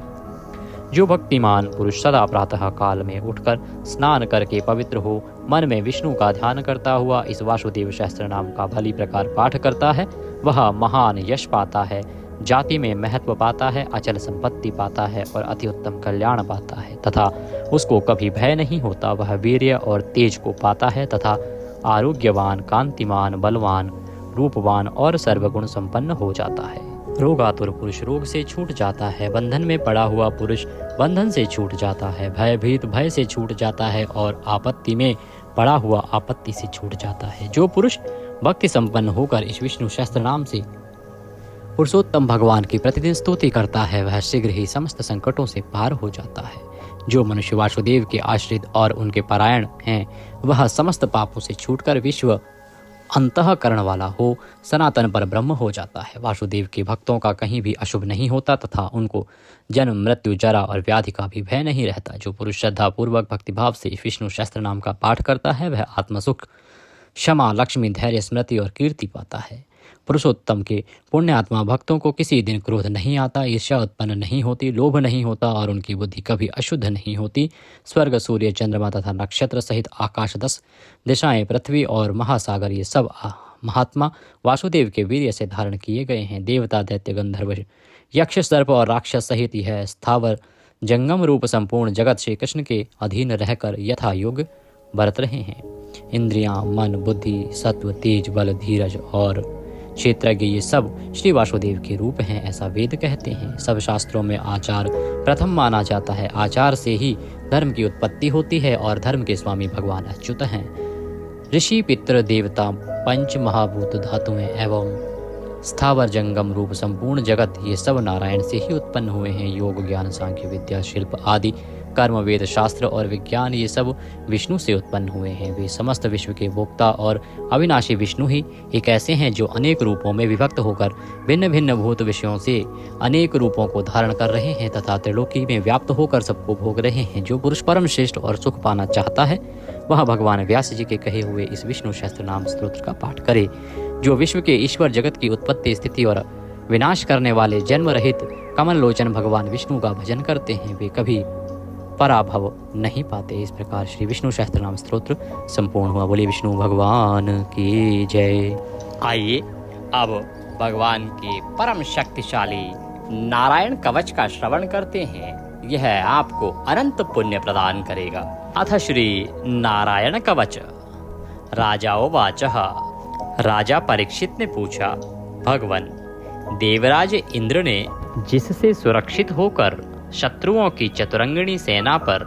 Speaker 3: जो भक्तिमान पुरुष सदा प्रातः काल में उठकर स्नान करके पवित्र हो, मन में विष्णु का ध्यान करता हुआ इस वासुदेव सहस्त्र नाम का भली प्रकार पाठ करता है, वह महान यश पाता है, जाति में महत्व पाता है, अचल संपत्ति पाता है और अति उत्तम कल्याण पाता है तथा उसको कभी भय नहीं होता। वह वीर्य और तेज को पाता है तथा आरोग्यवान, कांतिमान, बलवान, रूपवान और सर्वगुण संपन्न हो जाता है। रोगातुर पुरुष रोग से छूट जाता है, बंधन में पड़ा हुआ पुरुष बंधन से छूट जाता है, भयभीत भय से छूट जाता है और आपत्ति में पड़ा हुआ आपत्ति से छूट जाता है। जो पुरुष भक्ति संपन्न होकर इस विष्णु सहस्त्र नाम से पुरुषोत्तम भगवान की प्रतिदिन स्तुति करता है, वह शीघ्र ही समस्त संकटों से पार हो जाता है। जो मनुष्य वासुदेव के आश्रित और उनके परायण हैं, वह समस्त पापों से छूटकर विश्व अंतःकरण वाला हो सनातन पर ब्रह्म हो जाता है। वासुदेव के भक्तों का कहीं भी अशुभ नहीं होता तथा उनको जन्म मृत्यु जरा और व्याधि का भी भय नहीं रहता। जो पुरुष श्रद्धा पूर्वक भक्तिभाव से विष्णु सहस्त्र नाम का पाठ करता है, वह आत्मसुख, क्षमा, लक्ष्मी, धैर्य, स्मृति और कीर्ति पाता है। पुरुषोत्तम के पुण्यात्मा भक्तों को किसी दिन क्रोध नहीं आता, ईर्ष्या उत्पन्न नहीं होती, लोभ नहीं होता और उनकी बुद्धि कभी अशुद्ध नहीं होती। स्वर्ग, सूर्य, चंद्रमा तथा नक्षत्र सहित आकाश, 10 दिशाएं, पृथ्वी और महासागर, ये सब महात्मा वासुदेव के वीर्य से धारण किए गए हैं। देवता, दैत्य, गंधर्व, यक्ष, सर्प और राक्षस सहित यह स्थावर जंगम रूप संपूर्ण जगत श्री कृष्ण के अधीन रहकर यथा योग्य बरत रहे हैं। इंद्रियां, मन, बुद्धि, सत्व, तेज, बल, धीरज और क्षेत्रज्ञ, ये सब श्री वासुदेव के रूप हैं, ऐसा वेद कहते हैं। सब शास्त्रों में आचार प्रथम माना जाता है। आचार से ही धर्म की उत्पत्ति होती है और धर्म के स्वामी भगवान अच्युत हैं। ऋषि, पितृ, देवता, पंच महाभूत, धातुएं एवं स्थावर जंगम रूप संपूर्ण जगत, ये सब नारायण से ही उत्पन्न हुए हैं। योग, ज्ञान, सांख्य, विद्या, शिल्प आदि कर्म, वेद, शास्त्र और विज्ञान, ये सब विष्णु से उत्पन्न हुए हैं। वे समस्त विश्व के भोक्ता और अविनाशी विष्णु ही एक ऐसे हैं जो अनेक रूपों में विभक्त होकर भिन्न भिन्न भूत विषयों से अनेक रूपों को धारण कर रहे हैं तथा त्रिलोकी में व्याप्त होकर सबको भोग रहे हैं। जो पुरुष परम श्रेष्ठ और सुख पाना चाहता है, वह भगवान व्यास जी के कहे हुए इस विष्णु सहस्त्र नाम स्तोत्र का पाठ करे। जो विश्व के ईश्वर, जगत की उत्पत्ति, स्थिति और विनाश करने वाले जन्म रहित कमल लोचन भगवान विष्णु का भजन करते हैं, वे कभी पराभव नहीं पाते। इस प्रकार श्री विष्णु सहस्त्र नाम स्तोत्र संपूर्ण हुआ। बोले विष्णु भगवान की जय।
Speaker 1: आइए अब भगवान के परम शक्तिशाली नारायण कवच का श्रवण करते हैं। यह आपको अनंत पुण्य प्रदान करेगा। अथ श्री नारायण कवच। राजाओवाचः। राजा परीक्षित ने पूछा, भगवन, देवराज इंद्र ने जिससे सुरक्षित होकर शत्रुओं की चतुरंगिणी सेना पर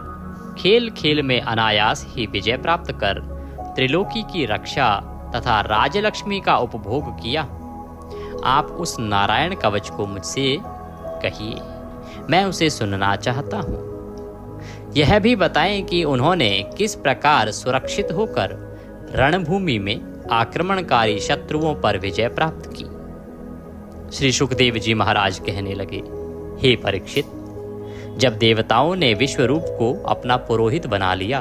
Speaker 1: खेल खेल में अनायास ही विजय प्राप्त कर त्रिलोकी की रक्षा तथा राजलक्ष्मी का उपभोग किया, आप उस नारायण कवच को मुझसे कहिए, मैं उसे सुनना चाहता हूँ। यह भी बताएं कि उन्होंने किस प्रकार सुरक्षित होकर रणभूमि में आक्रमणकारी शत्रुओं पर विजय प्राप्त की। श्री सुखदेव जी महाराज कहने लगे, हे परीक्षित, जब देवताओं ने विश्वरूप को अपना पुरोहित बना लिया,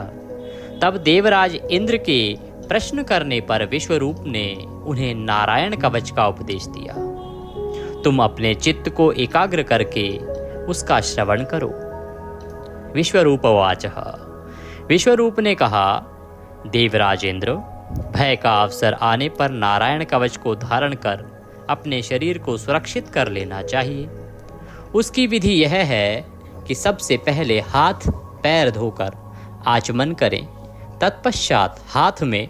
Speaker 1: तब देवराज इंद्र के प्रश्न करने पर विश्वरूप ने उन्हें नारायण कवच का उपदेश दिया। तुम अपने चित्त को एकाग्र करके उसका श्रवण करो। विश्वरूपवाचः। विश्वरूप ने कहा, देवराज इंद्र, भय का अवसर आने पर नारायण कवच को धारण कर अपने शरीर को सुरक्षित कर लेना चाहिए। उसकी विधि यह है कि सबसे पहले हाथ पैर धोकर आचमन करें, तत्पश्चात हाथ में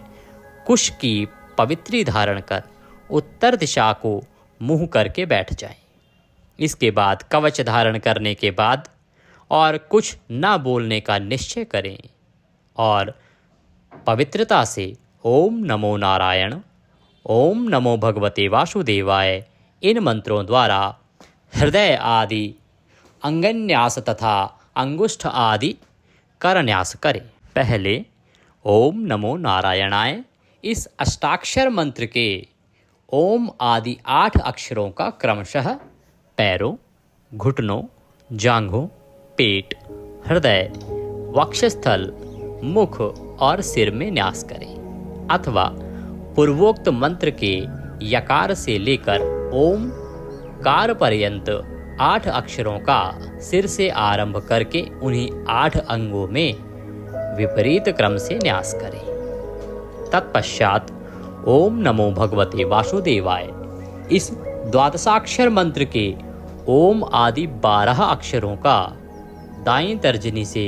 Speaker 1: कुश की पवित्री धारण कर उत्तर दिशा को मुंह करके बैठ जाएं। इसके बाद कवच धारण करने के बाद और कुछ न बोलने का निश्चय करें और पवित्रता से ओम नमो नारायण, ओम नमो भगवते वासुदेवाय, इन मंत्रों द्वारा हृदय आदि अंगन्यास तथा अंगुष्ठ आदि करन्यास करें। पहले ओम नमो नारायणाय इस अष्टाक्षर मंत्र के ओम आदि 8 अक्षरों का क्रमशः पैरों, घुटनों, जांघों, पेट, हृदय, वक्षस्थल, मुख और सिर में न्यास करें, अथवा पूर्वोक्त मंत्र के यकार से लेकर ओम कार पर्यंत 8 अक्षरों का सिर से आरंभ करके उन्हीं 8 अंगों में विपरीत क्रम से न्यास करें। तत्पश्चात ओम नमो भगवते वासुदेवाय इस द्वादशाक्षर मंत्र के ओम आदि 12 अक्षरों का दाईं तर्जनी से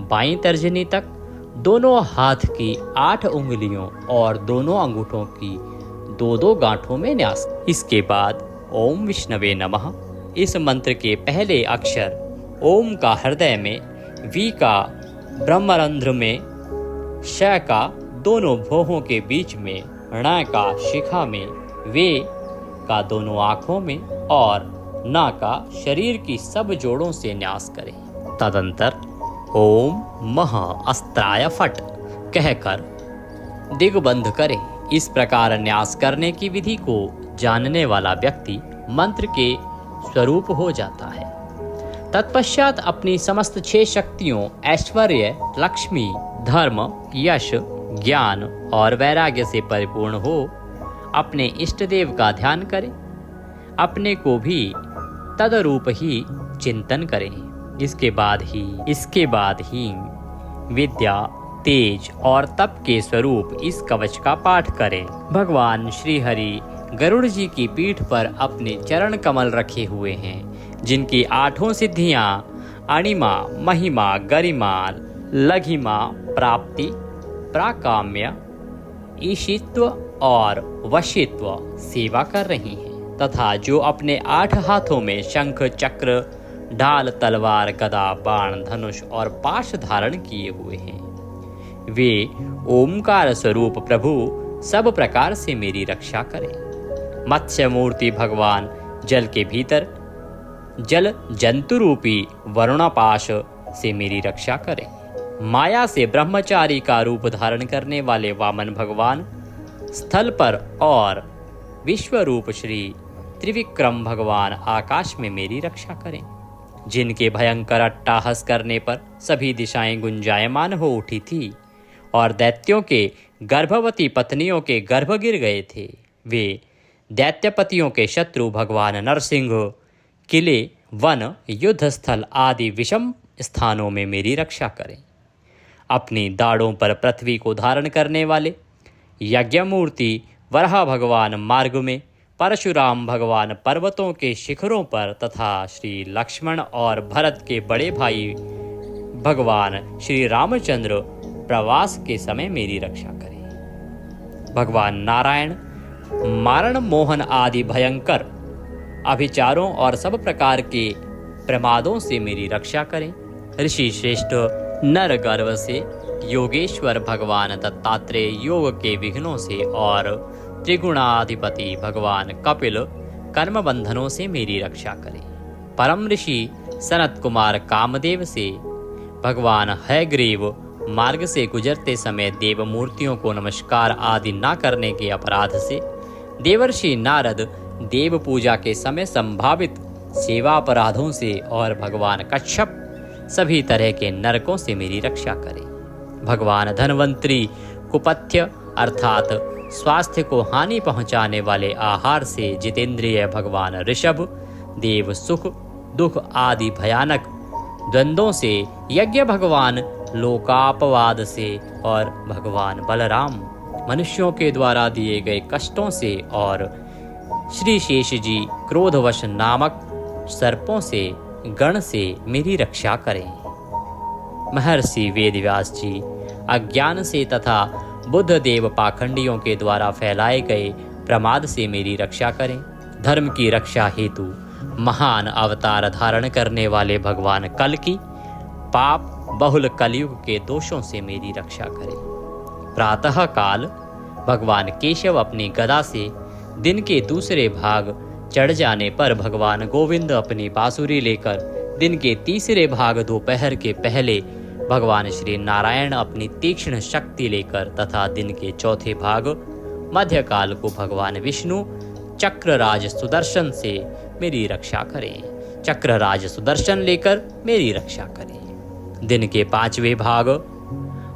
Speaker 1: बाईं तर्जनी तक दोनों हाथ की 8 उंगलियों और दोनों अंगूठों की
Speaker 3: 2-2 गांठों में न्यास। इसके बाद ओम विष्णवे नमः इस मंत्र के पहले अक्षर ओम का हृदय में, वी का ब्रह्मरंध्र में, श का दोनों भौहों के बीच में, ण का शिखा में, वे का दोनों आँखों में और न का शरीर की सब जोड़ों से न्यास करें। तदंतर ओम मह अस्त्राय फट कहकर दिग्बंध करें। इस प्रकार न्यास करने की विधि को जानने वाला व्यक्ति मंत्र के स्वरूप हो जाता है। तत्पश्चात अपनी समस्त 6 शक्तियों ऐश्वर्य, लक्ष्मी, धर्म, यश, ज्ञान और वैराग्य से परिपूर्ण हो अपने इष्ट देव का ध्यान करें। अपने को भी तदरूप ही चिंतन करें। इसके बाद ही विद्या, तेज और तप के स्वरूप इस कवच का पाठ करें। भगवान श्री हरि गरुड़ जी की पीठ पर अपने चरण कमल रखे हुए हैं, जिनकी 8 सिद्धियां अणिमा, महिमा, गरिमा, लघिमा, प्राप्ति, प्राकाम्य, ईशित्व और वशित्व सेवा कर रही हैं, तथा जो अपने 8 हाथों में शंख, चक्र, ढाल, तलवार, गदा, बाण, धनुष और पाश धारण किए हुए हैं, वे ओमकार स्वरूप प्रभु सब प्रकार से मेरी रक्षा करें। मत्स्य मूर्ति भगवान जल के भीतर जल जंतु रूपी वरुणापाश से मेरी रक्षा करें। माया से ब्रह्मचारी का रूप धारण करने वाले वामन भगवान स्थल पर और विश्व रूप श्री त्रिविक्रम भगवान आकाश में मेरी रक्षा करें। जिनके भयंकर अट्टाहस करने पर सभी दिशाएं गुंजायमान हो उठी थी और दैत्यों के गर्भवती पत्नियों के गर्भ गिर गए थे, वे दैत्यपतियों के शत्रु भगवान नरसिंह किले, वन, युद्ध स्थल आदि विषम स्थानों में मेरी रक्षा करें। अपनी दाढ़ों पर पृथ्वी को धारण करने वाले यज्ञमूर्ति वराह भगवान मार्ग में, परशुराम भगवान पर्वतों के शिखरों पर तथा श्री लक्ष्मण और भरत के बड़े भाई भगवान श्री रामचंद्र प्रवास के समय मेरी रक्षा करें। भगवान नारायण मारण, मोहन आदि भयंकर अभिचारों और सब प्रकार के प्रमादों से मेरी रक्षा करें। ऋषि श्रेष्ठ नर गर्व से, योगेश्वर भगवान दत्तात्रेय योग के विघ्नों से और त्रिगुणाधिपति भगवान कपिल कर्म बंधनों से मेरी रक्षा करें। परम ऋषि सनत कुमार कामदेव से, भगवान हयग्रीव मार्ग से गुजरते समय देव मूर्तियों को नमस्कार आदि न करने के अपराध से, देवर्षि नारद देव पूजा के समय संभावित सेवा अपराधों से और भगवान कच्छप सभी तरह के नरकों से मेरी रक्षा करें। भगवान धनवंतरी कुपथ्य अर्थात स्वास्थ्य को हानि पहुंचाने वाले आहार से जितेंद्रिय भगवान ऋषभ देव सुख दुख आदि भयानक द्वंद्वों से, यज्ञ भगवान लोकापवाद से और भगवान बलराम मनुष्यों के द्वारा दिए गए कष्टों से और श्री शेष जी क्रोधवश नामक सर्पों से गण से मेरी रक्षा करें। महर्षि वेदव्यास जी अज्ञान से तथा बुद्ध देव पाखंडियों के द्वारा फैलाए गए प्रमाद से मेरी रक्षा करें। धर्म की रक्षा हेतु महान अवतार धारण करने वाले भगवान कल की पाप बहुल कलयुग के दोषों से मेरी रक्षा करें। प्रातः काल भगवान केशव अपनी गदा से दिन के दूसरे भाग चढ़ जाने पर भगवान गोविंद अपनी बांसुरी लेकर दिन के तीसरे भाग दोपहर के पहले भगवान श्री नारायण अपनी तीक्ष्ण शक्ति लेकर तथा दिन के चौथे भाग मध्यकाल को भगवान विष्णु चक्रराज सुदर्शन से मेरी रक्षा करें। चक्रराज सुदर्शन लेकर मेरी रक्षा करें। दिन के 5वें भाग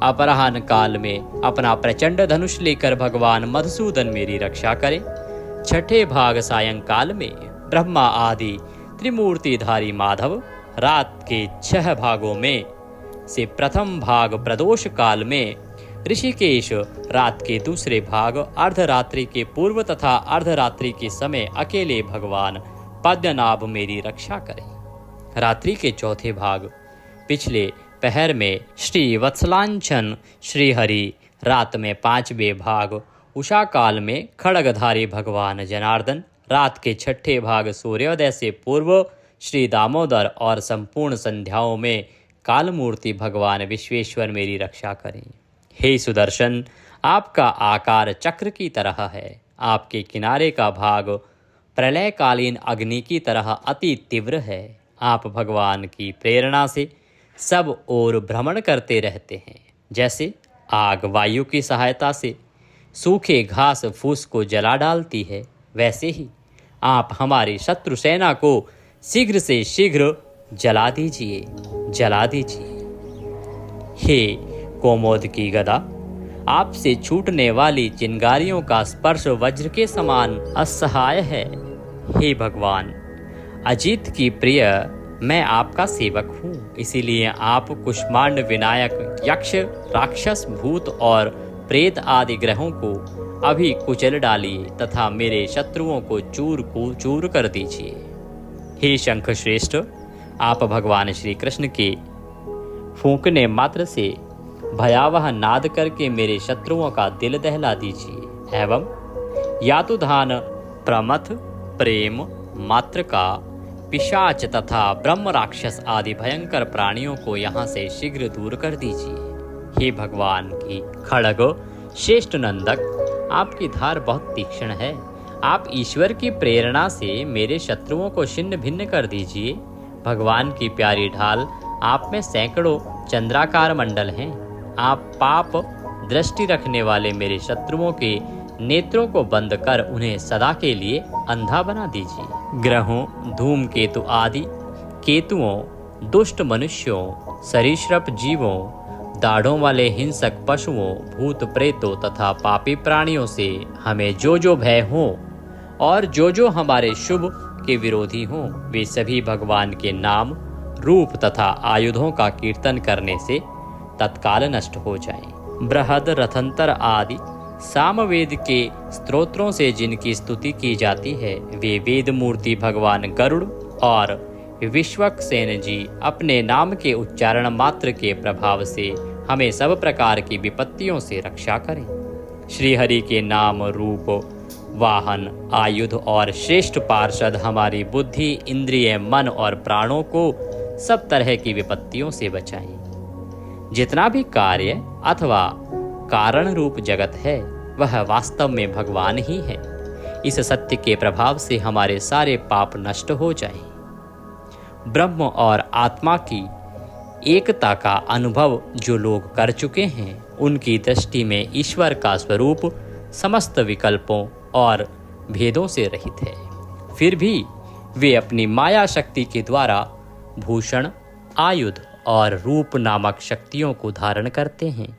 Speaker 3: अपराह्न काल में अपना प्रचंड धनुष लेकर भगवान मधुसूदन मेरी रक्षा करें। 6ठे भाग सायंकाल में ब्रह्मा आदि त्रिमूर्तिधारी माधव, रात के 6 भागों में से प्रथम भाग प्रदोष काल में ऋषिकेश, रात के दूसरे भाग अर्धरात्रि के पूर्व तथा अर्धरात्रि के समय अकेले भगवान पद्मनाभ मेरी रक्षा करें। रात्रि के चौथे भाग पिछले पहर में श्री वत्सलांछन श्री हरि, रात में 5वें भाग उषा काल में खड़गधारी भगवान जनार्दन, रात के छठे भाग सूर्योदय से पूर्व श्री दामोदर और संपूर्ण संध्याओं में कालमूर्ति भगवान विश्वेश्वर मेरी रक्षा करें। हे सुदर्शन, आपका आकार चक्र की तरह है। आपके किनारे का भाग प्रलयकालीन अग्नि की तरह अति तीव्र है। आप भगवान की प्रेरणा से सब ओर भ्रमण करते रहते हैं। जैसे आग वायु की सहायता से सूखे घास फूस को जला डालती है, वैसे ही आप हमारी शत्रु सेना को शीघ्र से शीघ्र जला दीजिए, जला दीजिए। हे कोमोद की गदा, आपसे छूटने वाली चिंगारियों का स्पर्श वज्र के समान असहाय है। हे भगवान, अजीत की प्रिय मैं आपका सेवक हूँ, इसीलिए आप कुष्मांड विनायक यक्ष, राक्षस, भूत और प्रेत आदि ग्रहों को अभी कुचल डालिए तथा मेरे शत्रुओं को चूर कर दीजिए। हे शंख श्रेष्ठ, आप भगवान श्री कृष्ण के फूंकने मात्र से भयावह नाद करके मेरे शत्रुओं का दिल दहला दीजिए एवं यातुधान, प्रमथ, प्रेम, मात्र का, पिशाच तथा ब्रह्म राक्षस आदि भयंकर प्राणियों को यहाँ से शीघ्र दूर कर दीजिए। हे भगवान की खड़ग श्रेष्ठ नंदक, आपकी धार बहुत तीक्ष्ण है। आप ईश्वर की प्रेरणा से मेरे शत्रुओं को छिन्न भिन्न कर दीजिए। भगवान की प्यारी ढाल, आप में सैकड़ों चंद्राकार मंडल हैं। आप पाप दृष्टि रखने वाले मेरे शत्रुओं के नेत्रों को बंद कर उन्हें सदा के लिए अंधा बना दीजिए। ग्रहों, धूमकेतु आदि केतुओं, दुष्ट मनुष्यों, सरीसृप जीवों, दाढ़ों वाले हिंसक पशुओं, भूत प्रेतों तथा पापी प्राणियों से हमें जो जो भय हो और जो जो हमारे शुभ के विरोधी हों, वे सभी भगवान के नाम, रूप तथा आयुधों का कीर्तन करने से तत्काल नष्ट हो जाएं। बृहद, रथंतर आदि सामवेद के स्तोत्रों से जिनकी स्तुति की जाती है, वे वेद मूर्ति भगवान गरुड़ और विश्वक्सेन जी अपने नाम के उच्चारण मात्र के प्रभाव से हमें सब प्रकार की विपत्तियों से रक्षा करें। श्री हरि के नाम, रूप, वाहन, आयुध और श्रेष्ठ पार्षद हमारी बुद्धि, इंद्रिय, मन और प्राणों को सब तरह की विपत्तियों से बचाएं। जितना भी कार्य अथवा कारण रूप जगत है, वह वास्तव में भगवान ही है। इस सत्य के प्रभाव से हमारे सारे पाप नष्ट हो जाएं। ब्रह्म और आत्मा की एकता का अनुभव जो लोग कर चुके हैं, उनकी दृष्टि में ईश्वर का स्वरूप समस्त विकल्पों और भेदों से रहित है। फिर भी वे अपनी माया शक्ति के द्वारा भूषण, आयुध और रूप नामक शक्तियों को धारण करते हैं।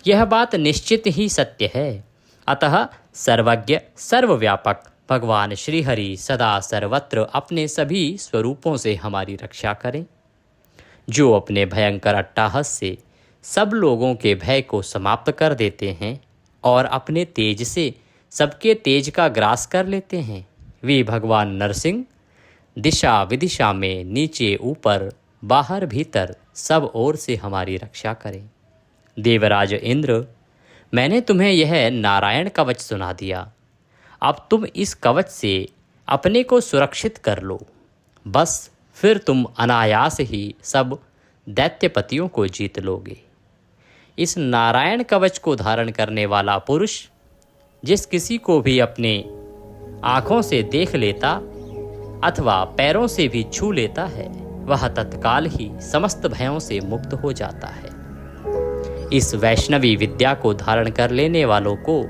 Speaker 3: यह बात निश्चित ही सत्य है। अतः सर्वज्ञ, सर्वव्यापक भगवान श्री हरि सदा सर्वत्र अपने सभी स्वरूपों से हमारी रक्षा करें, जो अपने भयंकर अट्टहास से सब लोगों के भय को समाप्त कर देते हैं और अपने तेज से सबके तेज का ग्रास कर लेते हैं। वे भगवान नरसिंह दिशा विदिशा में, नीचे ऊपर, बाहर भीतर सब ओर से हमारी रक्षा करें। देवराज इंद्र, मैंने तुम्हें यह नारायण कवच सुना दिया। अब तुम इस कवच से अपने को सुरक्षित कर लो। बस फिर तुम अनायास ही सब दैत्यपतियों को जीत लोगे। इस नारायण कवच को धारण करने वाला पुरुष जिस किसी को भी अपने आँखों से देख लेता अथवा पैरों से भी छू लेता है, वह तत्काल ही समस्त भयों से मुक्त हो जाता है। इस वैष्णवी विद्या को धारण कर लेने वालों को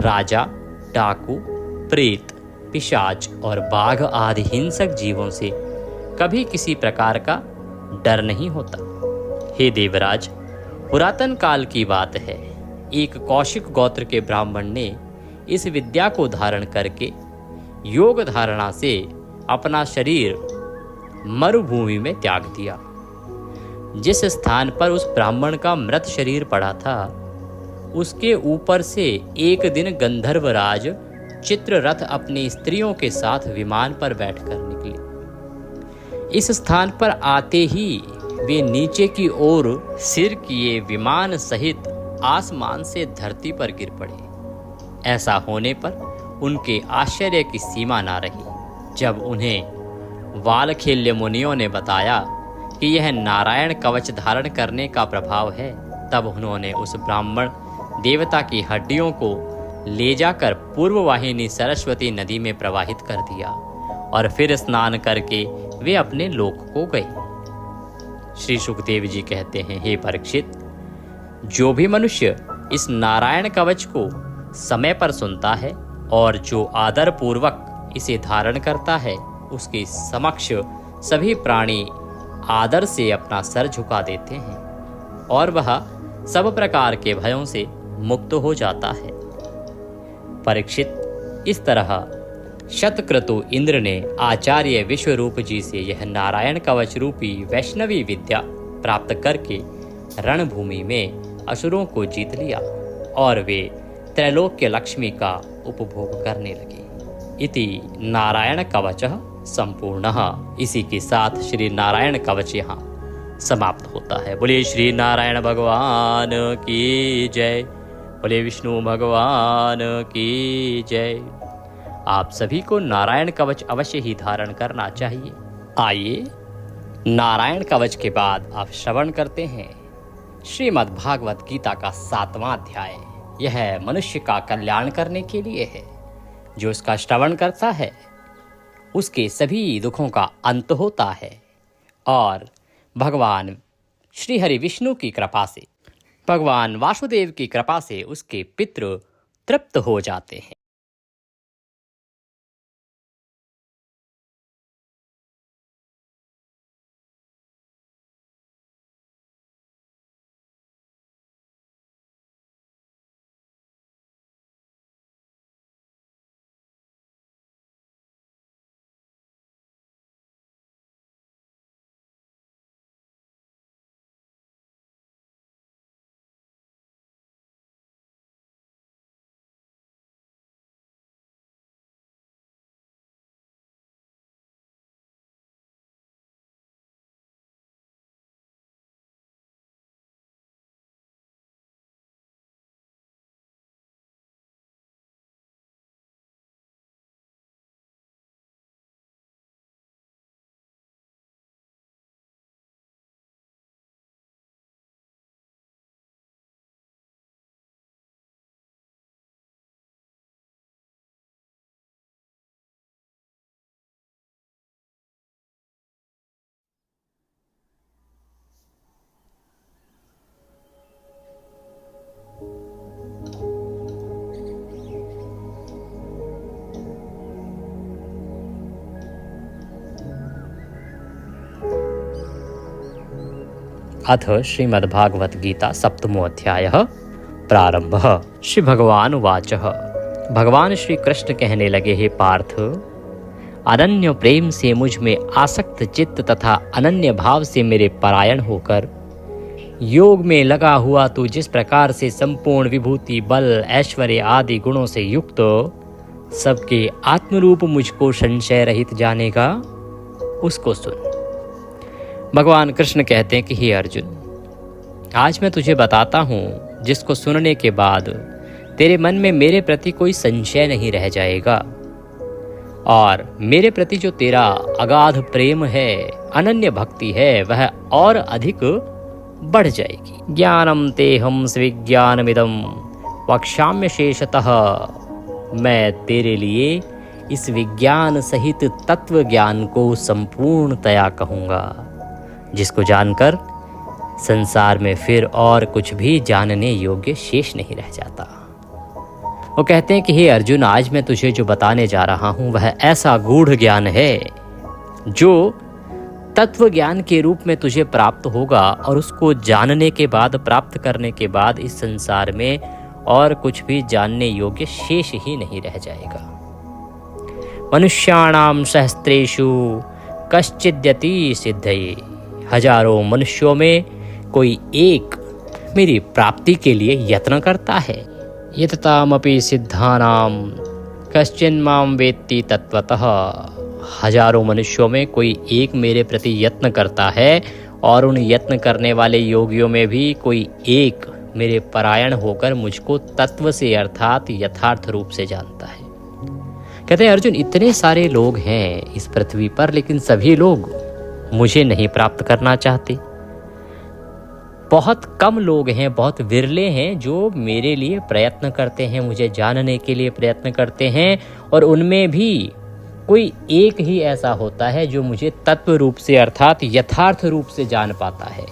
Speaker 3: राजा, डाकू, प्रेत, पिशाच और बाघ आदि हिंसक जीवों से कभी किसी प्रकार का डर नहीं होता। हे देवराज, पुरातन काल की बात है, एक कौशिक गोत्र के ब्राह्मण ने इस विद्या को धारण करके योग धारणा से अपना शरीर मरुभूमि में त्याग दिया। जिस स्थान पर उस ब्राह्मण का मृत शरीर पड़ा था, उसके ऊपर से एक दिन गंधर्वराज चित्ररथ अपनी स्त्रियों के साथ विमान पर बैठकर निकले। इस स्थान पर आते ही वे नीचे की ओर सिर किए विमान सहित आसमान से धरती पर गिर पड़े। ऐसा होने पर उनके आश्चर्य की सीमा ना रही जब उन्हें वालखेल्य मुनियों ने बताया कि यह नारायण कवच धारण करने का प्रभाव है। तब उन्होंने उस ब्राह्मण देवता की हड्डियों को ले जाकर पूर्ववाहिनी सरस्वती नदी में प्रवाहित कर दिया और फिर स्नान करके वे अपने लोक को गए। श्री सुखदेव जी कहते हैं, हे परीक्षित, जो भी मनुष्य इस नारायण कवच को समय पर सुनता है और जो आदर पूर्वक इसे धारण करता है, उसके समक्ष सभी प्राणी आदर से अपना सर झुका देते हैं और वह सब प्रकार के भयों से मुक्त हो जाता है। परीक्षित, इस तरह शतक्रतु इंद्र ने आचार्य विश्वरूप जी से यह नारायण कवच रूपी वैष्णवी विद्या प्राप्त करके रणभूमि में असुरों को जीत लिया और वे त्रैलोक्य लक्ष्मी का उपभोग करने लगे। इति नारायण कवचः संपूर्णः। इसी के साथ श्री नारायण कवच यहाँ समाप्त होता है। बोलिए श्री नारायण भगवान की जय, बोले विष्णु भगवान की जय। आप सभी को नारायण कवच अवश्य ही धारण करना चाहिए। आइए नारायण कवच के बाद आप श्रवण करते हैं श्रीमद् भागवत गीता का 7वां अध्याय। यह मनुष्य का कल्याण करने के लिए है। जो इसका श्रवण करता है उसके सभी दुखों का अंत होता है और भगवान श्री हरि विष्णु की कृपा से, भगवान वासुदेव की कृपा से उसके पितृ तृप्त हो जाते हैं। अथ श्रीमद्भागवत गीता 7मो अध्यायः प्रारंभः। श्री भगवान उवाचः। भगवान श्री कृष्ण कहने लगे, हे पार्थ, अनन्य प्रेम से मुझ में आसक्त चित्त तथा अनन्य भाव से मेरे परायण होकर योग में लगा हुआ तू जिस प्रकार से संपूर्ण विभूति, बल, ऐश्वर्य आदि गुणों से युक्त सबके आत्मरूप मुझको संशय रहित जानेगा, उसको सुन। भगवान कृष्ण कहते हैं कि हे अर्जुन, आज मैं तुझे बताता हूँ जिसको सुनने के बाद तेरे मन में मेरे प्रति कोई संशय नहीं रह जाएगा और मेरे प्रति जो तेरा अगाध प्रेम है, अनन्य भक्ति है, वह और अधिक बढ़ जाएगी। ज्ञानम तेहम स्विज्ञानमिदम वक्ष्याम्य शेषतः। मैं तेरे लिए इस विज्ञान सहित तत्व ज्ञान को संपूर्णतया कहूँगा, जिसको जानकर संसार में फिर और कुछ भी जानने योग्य शेष नहीं रह जाता। वो कहते हैं कि हे अर्जुन, आज मैं तुझे जो बताने जा रहा हूँ वह ऐसा गूढ़ ज्ञान है जो तत्व ज्ञान के रूप में तुझे प्राप्त होगा और उसको जानने के बाद, प्राप्त करने के बाद इस संसार में और कुछ भी जानने योग्य शेष ही नहीं रह जाएगा। मनुष्याणाम सहस्त्रेषु कश्चिद्यति सिद्धये। हजारों मनुष्यों में कोई एक मेरी प्राप्ति के लिए यत्न करता है। यततामपि सिद्धानाम कश्चिन माम वेत्ति तत्वतः। हजारों मनुष्यों में कोई एक मेरे प्रति यत्न करता है और उन यत्न करने वाले योगियों में भी कोई एक मेरे परायण होकर मुझको तत्व से अर्थात यथार्थ रूप से जानता है। कहते हैं अर्जुन, इतने सारे लोग हैं इस पृथ्वी पर, लेकिन सभी लोग मुझे नहीं प्राप्त करना चाहते। बहुत कम लोग हैं, बहुत विरले हैं जो मेरे लिए प्रयत्न करते हैं, मुझे जानने के लिए प्रयत्न करते हैं, और उनमें भी कोई एक ही ऐसा होता है जो मुझे तत्व रूप से अर्थात यथार्थ रूप से जान पाता है,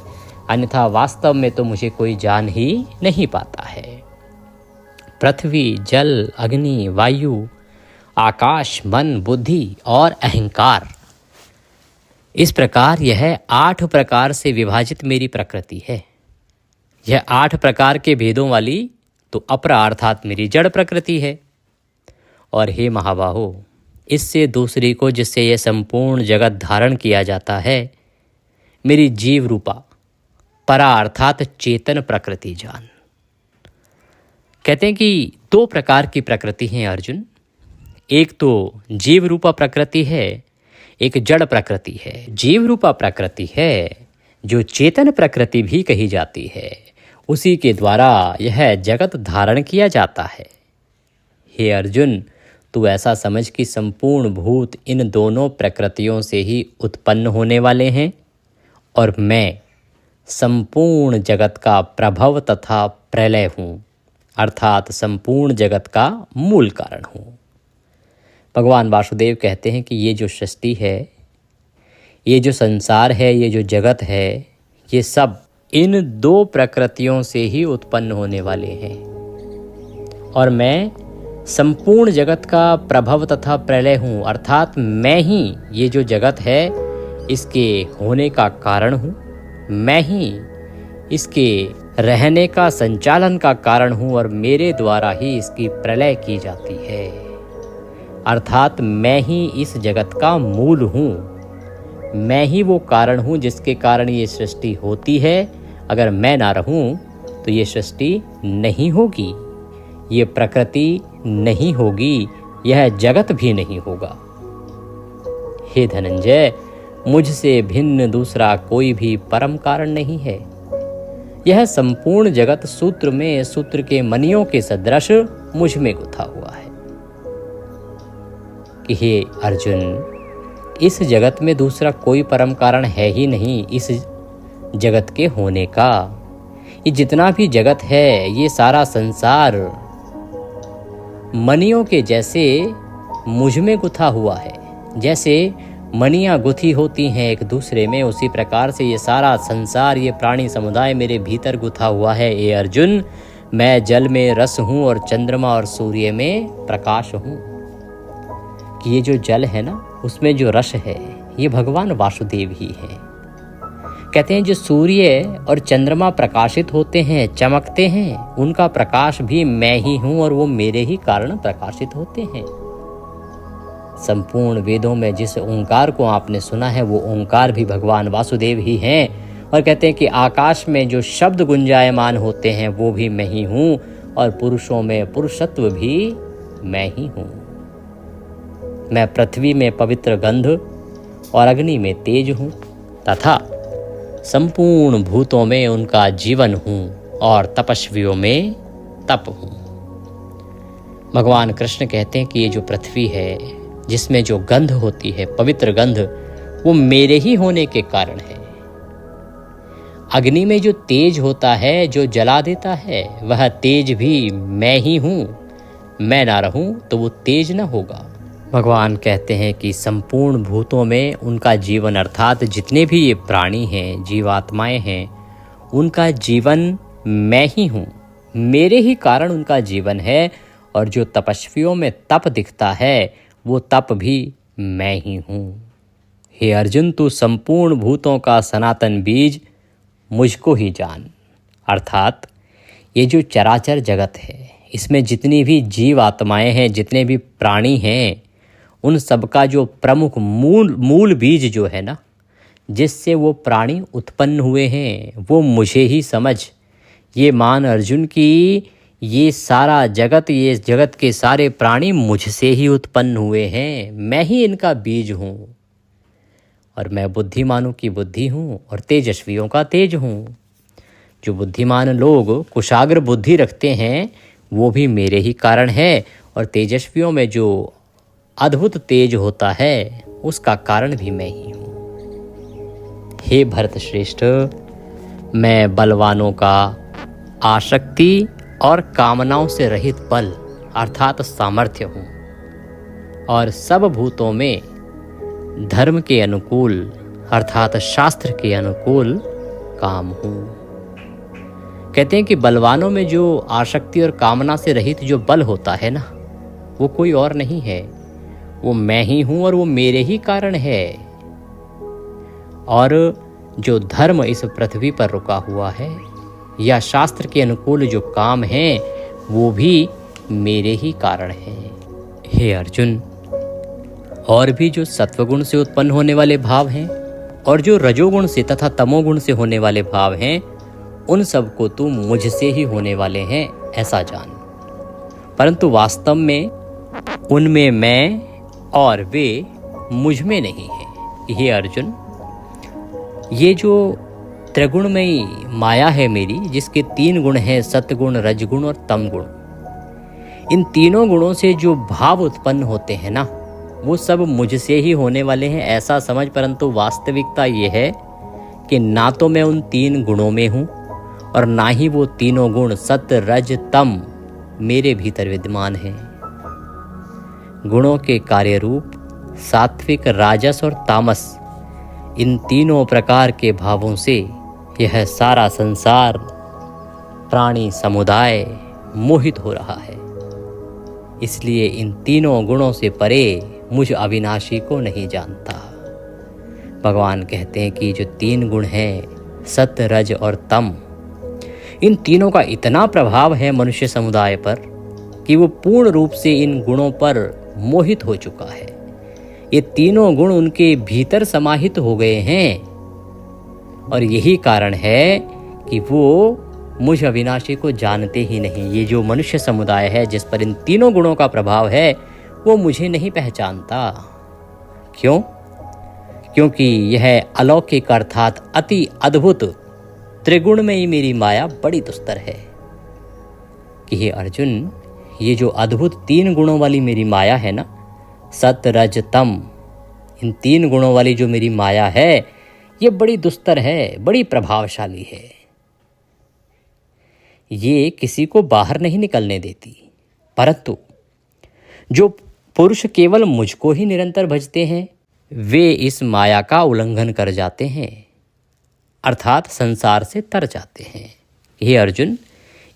Speaker 3: अन्यथा वास्तव में तो मुझे कोई जान ही नहीं पाता है। पृथ्वी, जल, अग्नि, वायु, आकाश, मन, बुद्धि और अहंकार, इस प्रकार यह 8 प्रकार से विभाजित मेरी प्रकृति है। यह 8 प्रकार के भेदों वाली तो अपरा अर्थात मेरी जड़ प्रकृति है। और हे महाबाहो, इससे दूसरी को जिससे यह संपूर्ण जगत धारण किया जाता है, मेरी जीव रूपा परा अर्थात चेतन प्रकृति जान। कहते हैं कि 2 प्रकार की प्रकृति है अर्जुन। एक तो जीव रूपा प्रकृति है, एक जड़ प्रकृति है। जीव रूपा प्रकृति है जो चेतन प्रकृति भी कही जाती है, उसी के द्वारा यह जगत धारण किया जाता है। हे अर्जुन, तू ऐसा समझ कि संपूर्ण भूत इन दोनों प्रकृतियों से ही उत्पन्न होने वाले हैं, और मैं संपूर्ण जगत का प्रभव तथा प्रलय हूँ, अर्थात संपूर्ण जगत का मूल कारण हूँ। भगवान वासुदेव कहते हैं कि ये जो सृष्टि है, ये जो संसार है, ये जो जगत है, ये सब इन 2 प्रकृतियों से ही उत्पन्न होने वाले हैं, और मैं संपूर्ण जगत का प्रभव तथा प्रलय हूँ, अर्थात मैं ही ये जो जगत है इसके होने का कारण हूँ, मैं ही इसके रहने का संचालन का कारण हूँ, और मेरे द्वारा ही इसकी प्रलय की जाती है, अर्थात मैं ही इस जगत का मूल हूँ। मैं ही वो कारण हूँ जिसके कारण ये सृष्टि होती है। अगर मैं ना रहूँ तो ये सृष्टि नहीं होगी, ये प्रकृति नहीं होगी, यह जगत भी नहीं होगा। हे धनंजय, मुझसे भिन्न दूसरा कोई भी परम कारण नहीं है। यह संपूर्ण जगत सूत्र में सूत्र के मणियों के सदृश मुझ में गुथा हुआ है। कि हे अर्जुन, इस जगत में दूसरा कोई परम कारण है ही नहीं इस जगत के होने का। ये जितना भी जगत है, ये सारा संसार मणियों के जैसे मुझ में गुथा हुआ है। जैसे मणियाँ गुथी होती हैं एक दूसरे में, उसी प्रकार से ये सारा संसार, ये प्राणी समुदाय मेरे भीतर गुथा हुआ है। ए अर्जुन, मैं जल में रस हूँ और चंद्रमा और सूर्य में प्रकाश हूँ। कि ये जो जल है ना, उसमें जो रस है, ये भगवान वासुदेव ही हैं। कहते हैं जो सूर्य और चंद्रमा प्रकाशित होते हैं, चमकते हैं, उनका प्रकाश भी मैं ही हूँ, और वो मेरे ही कारण प्रकाशित होते हैं। संपूर्ण वेदों में जिस ओंकार को आपने सुना है, वो ओंकार भी भगवान वासुदेव ही हैं। और कहते हैं कि आकाश में जो शब्द गुंजायमान होते हैं, वो भी मैं ही हूँ, और पुरुषों में पुरुषत्व भी मैं ही हूँ। मैं पृथ्वी में पवित्र गंध और अग्नि में तेज हूँ, तथा संपूर्ण भूतों में उनका जीवन हूँ, और तपस्वियों में तप हूँ। भगवान कृष्ण कहते हैं कि ये जो पृथ्वी है, जिसमें जो गंध होती है, पवित्र गंध, वो मेरे ही होने के कारण है। अग्नि में जो तेज होता है, जो जला देता है, वह तेज भी मैं ही हूँ। मैं ना रहूं तो वो तेज न होगा। भगवान कहते हैं कि संपूर्ण भूतों में उनका जीवन, अर्थात जितने भी ये प्राणी हैं, जीवात्माएं हैं, उनका जीवन मैं ही हूँ, मेरे ही कारण उनका जीवन है। और जो तपस्वियों में तप दिखता है, वो तप भी मैं ही हूँ। हे अर्जुन, तू संपूर्ण भूतों का सनातन बीज मुझको ही जान। अर्थात ये जो चराचर जगत है, इसमें जितनी भी जीव आत्माएं हैं, जितने भी प्राणी हैं, उन सबका जो प्रमुख मूल बीज जो है ना, जिससे वो प्राणी उत्पन्न हुए हैं, वो मुझे ही समझ। ये मान अर्जुन की ये सारा जगत, ये जगत के सारे प्राणी मुझसे ही उत्पन्न हुए हैं। मैं ही इनका बीज हूँ, और मैं बुद्धिमानों की बुद्धि हूँ, और तेजस्वियों का तेज हूँ। जो बुद्धिमान लोग कुशाग्र बुद्धि रखते हैं वो भी मेरे ही कारण है, और तेजस्वियों में जो अद्भुत तेज होता है उसका कारण भी मैं ही हूँ। हे भरत श्रेष्ठ, मैं बलवानों का आसक्ति और कामनाओं से रहित बल अर्थात सामर्थ्य हूँ, और सब भूतों में धर्म के अनुकूल अर्थात शास्त्र के अनुकूल काम हूँ। कहते हैं कि बलवानों में जो आसक्ति और कामना से रहित जो बल होता है ना, वो कोई और नहीं है, वो मैं ही हूँ और वो मेरे ही कारण है। और जो धर्म इस पृथ्वी पर रुका हुआ है या शास्त्र के अनुकूल जो काम है वो भी मेरे ही कारण है। हे अर्जुन, और भी जो सत्वगुण से उत्पन्न होने वाले भाव हैं और जो रजोगुण से तथा तमोगुण से होने वाले भाव हैं, उन सब को तू मुझसे ही होने वाले हैं ऐसा जान, परंतु वास्तव में उनमें मैं और वे मुझ में नहीं है। हे अर्जुन, ये जो त्रिगुणमयी माया है मेरी, जिसके 3 गुण हैं, सत्गुण, रजगुण और तमगुण, इन तीनों गुणों से जो भाव उत्पन्न होते हैं ना, वो सब मुझसे ही होने वाले हैं ऐसा समझ, परंतु वास्तविकता ये है कि ना तो मैं उन 3 गुणों में हूँ और ना ही वो तीनों गुण सत्य, रज, तम मेरे भीतर विद्यमान हैं। गुणों के कार्य रूप सात्विक, राजस और तामस, इन तीनों प्रकार के भावों से यह सारा संसार, प्राणी समुदाय मोहित हो रहा है। इसलिए इन तीनों गुणों से परे मुझ अविनाशी को नहीं जानता। भगवान कहते हैं कि जो 3 गुण हैं, सत्य, रज और तम, इन तीनों का इतना प्रभाव है मनुष्य समुदाय पर कि वो पूर्ण रूप से इन गुणों पर मोहित हो चुका है। ये तीनों गुण उनके भीतर समाहित हो गए हैं, और यही कारण है कि वो मुझ अविनाशी को जानते ही नहीं। ये जो मनुष्य समुदाय है जिस पर इन तीनों गुणों का प्रभाव है, वो मुझे नहीं पहचानता। क्यों? क्योंकि यह अलौकिक अर्थात अति अद्भुत त्रिगुण में ही मेरी माया बड़ी दुस्तर है। कि हे अर्जुन, ये जो अद्भुत 3 गुणों वाली मेरी माया है ना, सत्य, रज, तम, इन 3 गुणों वाली जो मेरी माया है, ये बड़ी दुस्तर है, बड़ी प्रभावशाली है। ये किसी को बाहर नहीं निकलने देती, परंतु जो पुरुष केवल मुझको ही निरंतर भजते हैं, वे इस माया का उल्लंघन कर जाते हैं, अर्थात संसार से तर जाते हैं। हे अर्जुन,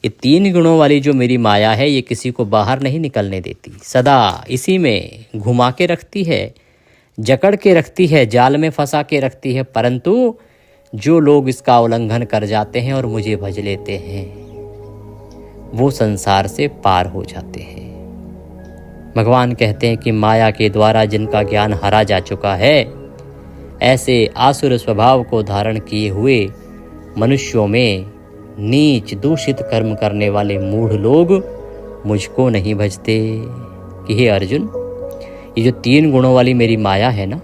Speaker 3: ये 3 गुणों वाली जो मेरी माया है, ये किसी को बाहर नहीं निकलने देती, सदा इसी में घुमा के रखती है, जकड़ के रखती है, जाल में फंसा के रखती है। परंतु जो लोग इसका उल्लंघन कर जाते हैं और मुझे भज लेते हैं, वो संसार से पार हो जाते हैं। भगवान कहते हैं कि माया के द्वारा जिनका ज्ञान हरा जा चुका है, ऐसे आसुर स्वभाव को धारण किए हुए मनुष्यों में नीच दूषित कर्म करने वाले मूढ़ लोग मुझको नहीं भजते। कि हे अर्जुन, ये जो 3 गुणों वाली मेरी माया है ना,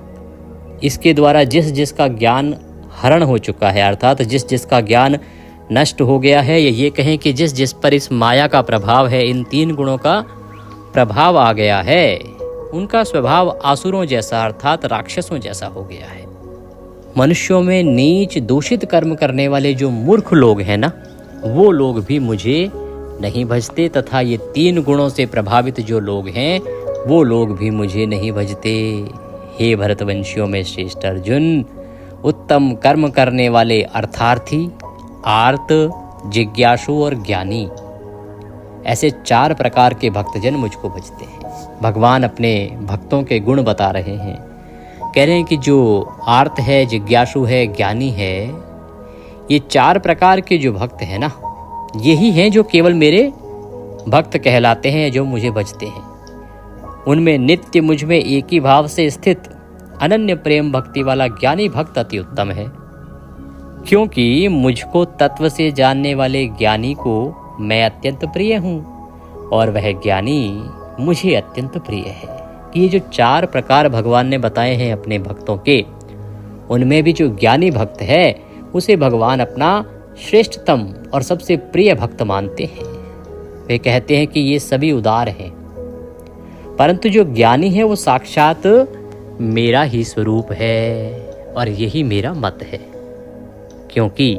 Speaker 3: इसके द्वारा जिस जिसका ज्ञान हरण हो चुका है, अर्थात जिस जिसका ज्ञान नष्ट हो गया है, या ये कहें कि जिस जिस पर इस माया का प्रभाव है, इन 3 गुणों का प्रभाव आ गया है, उनका स्वभाव आसुरों जैसा अर्थात राक्षसों जैसा हो गया है। मनुष्यों में नीच दूषित कर्म करने वाले जो मूर्ख लोग हैं ना, वो लोग भी मुझे नहीं भजते, तथा ये 3 गुणों से प्रभावित जो लोग हैं, वो लोग भी मुझे नहीं भजते। हे भरतवंशियों में श्रेष्ठ अर्जुन, उत्तम कर्म करने वाले अर्थार्थी, आर्त, जिज्ञासु और ज्ञानी, ऐसे 4 प्रकार के भक्तजन मुझको भजते हैं। भगवान अपने भक्तों के गुण बता रहे हैं, कह रहे हैं कि जो आर्त है, जिज्ञासु है, ज्ञानी है, ये 4 प्रकार के जो भक्त हैं ना, यही हैं जो केवल मेरे भक्त कहलाते हैं, जो मुझे भजते हैं। उनमें नित्य मुझ में एक ही भाव से स्थित अनन्य प्रेम भक्ति वाला ज्ञानी भक्त अति उत्तम है, क्योंकि मुझको तत्व से जानने वाले ज्ञानी को मैं अत्यंत प्रिय हूँ और वह ज्ञानी मुझे अत्यंत प्रिय है। ये जो 4 प्रकार भगवान ने बताए हैं अपने भक्तों के, उनमें भी जो ज्ञानी भक्त है, उसे भगवान अपना
Speaker 1: श्रेष्ठतम और सबसे प्रिय भक्त मानते हैं। वे कहते हैं कि ये सभी उदार हैं, परंतु जो ज्ञानी है वो साक्षात मेरा ही स्वरूप है और यही मेरा मत है, क्योंकि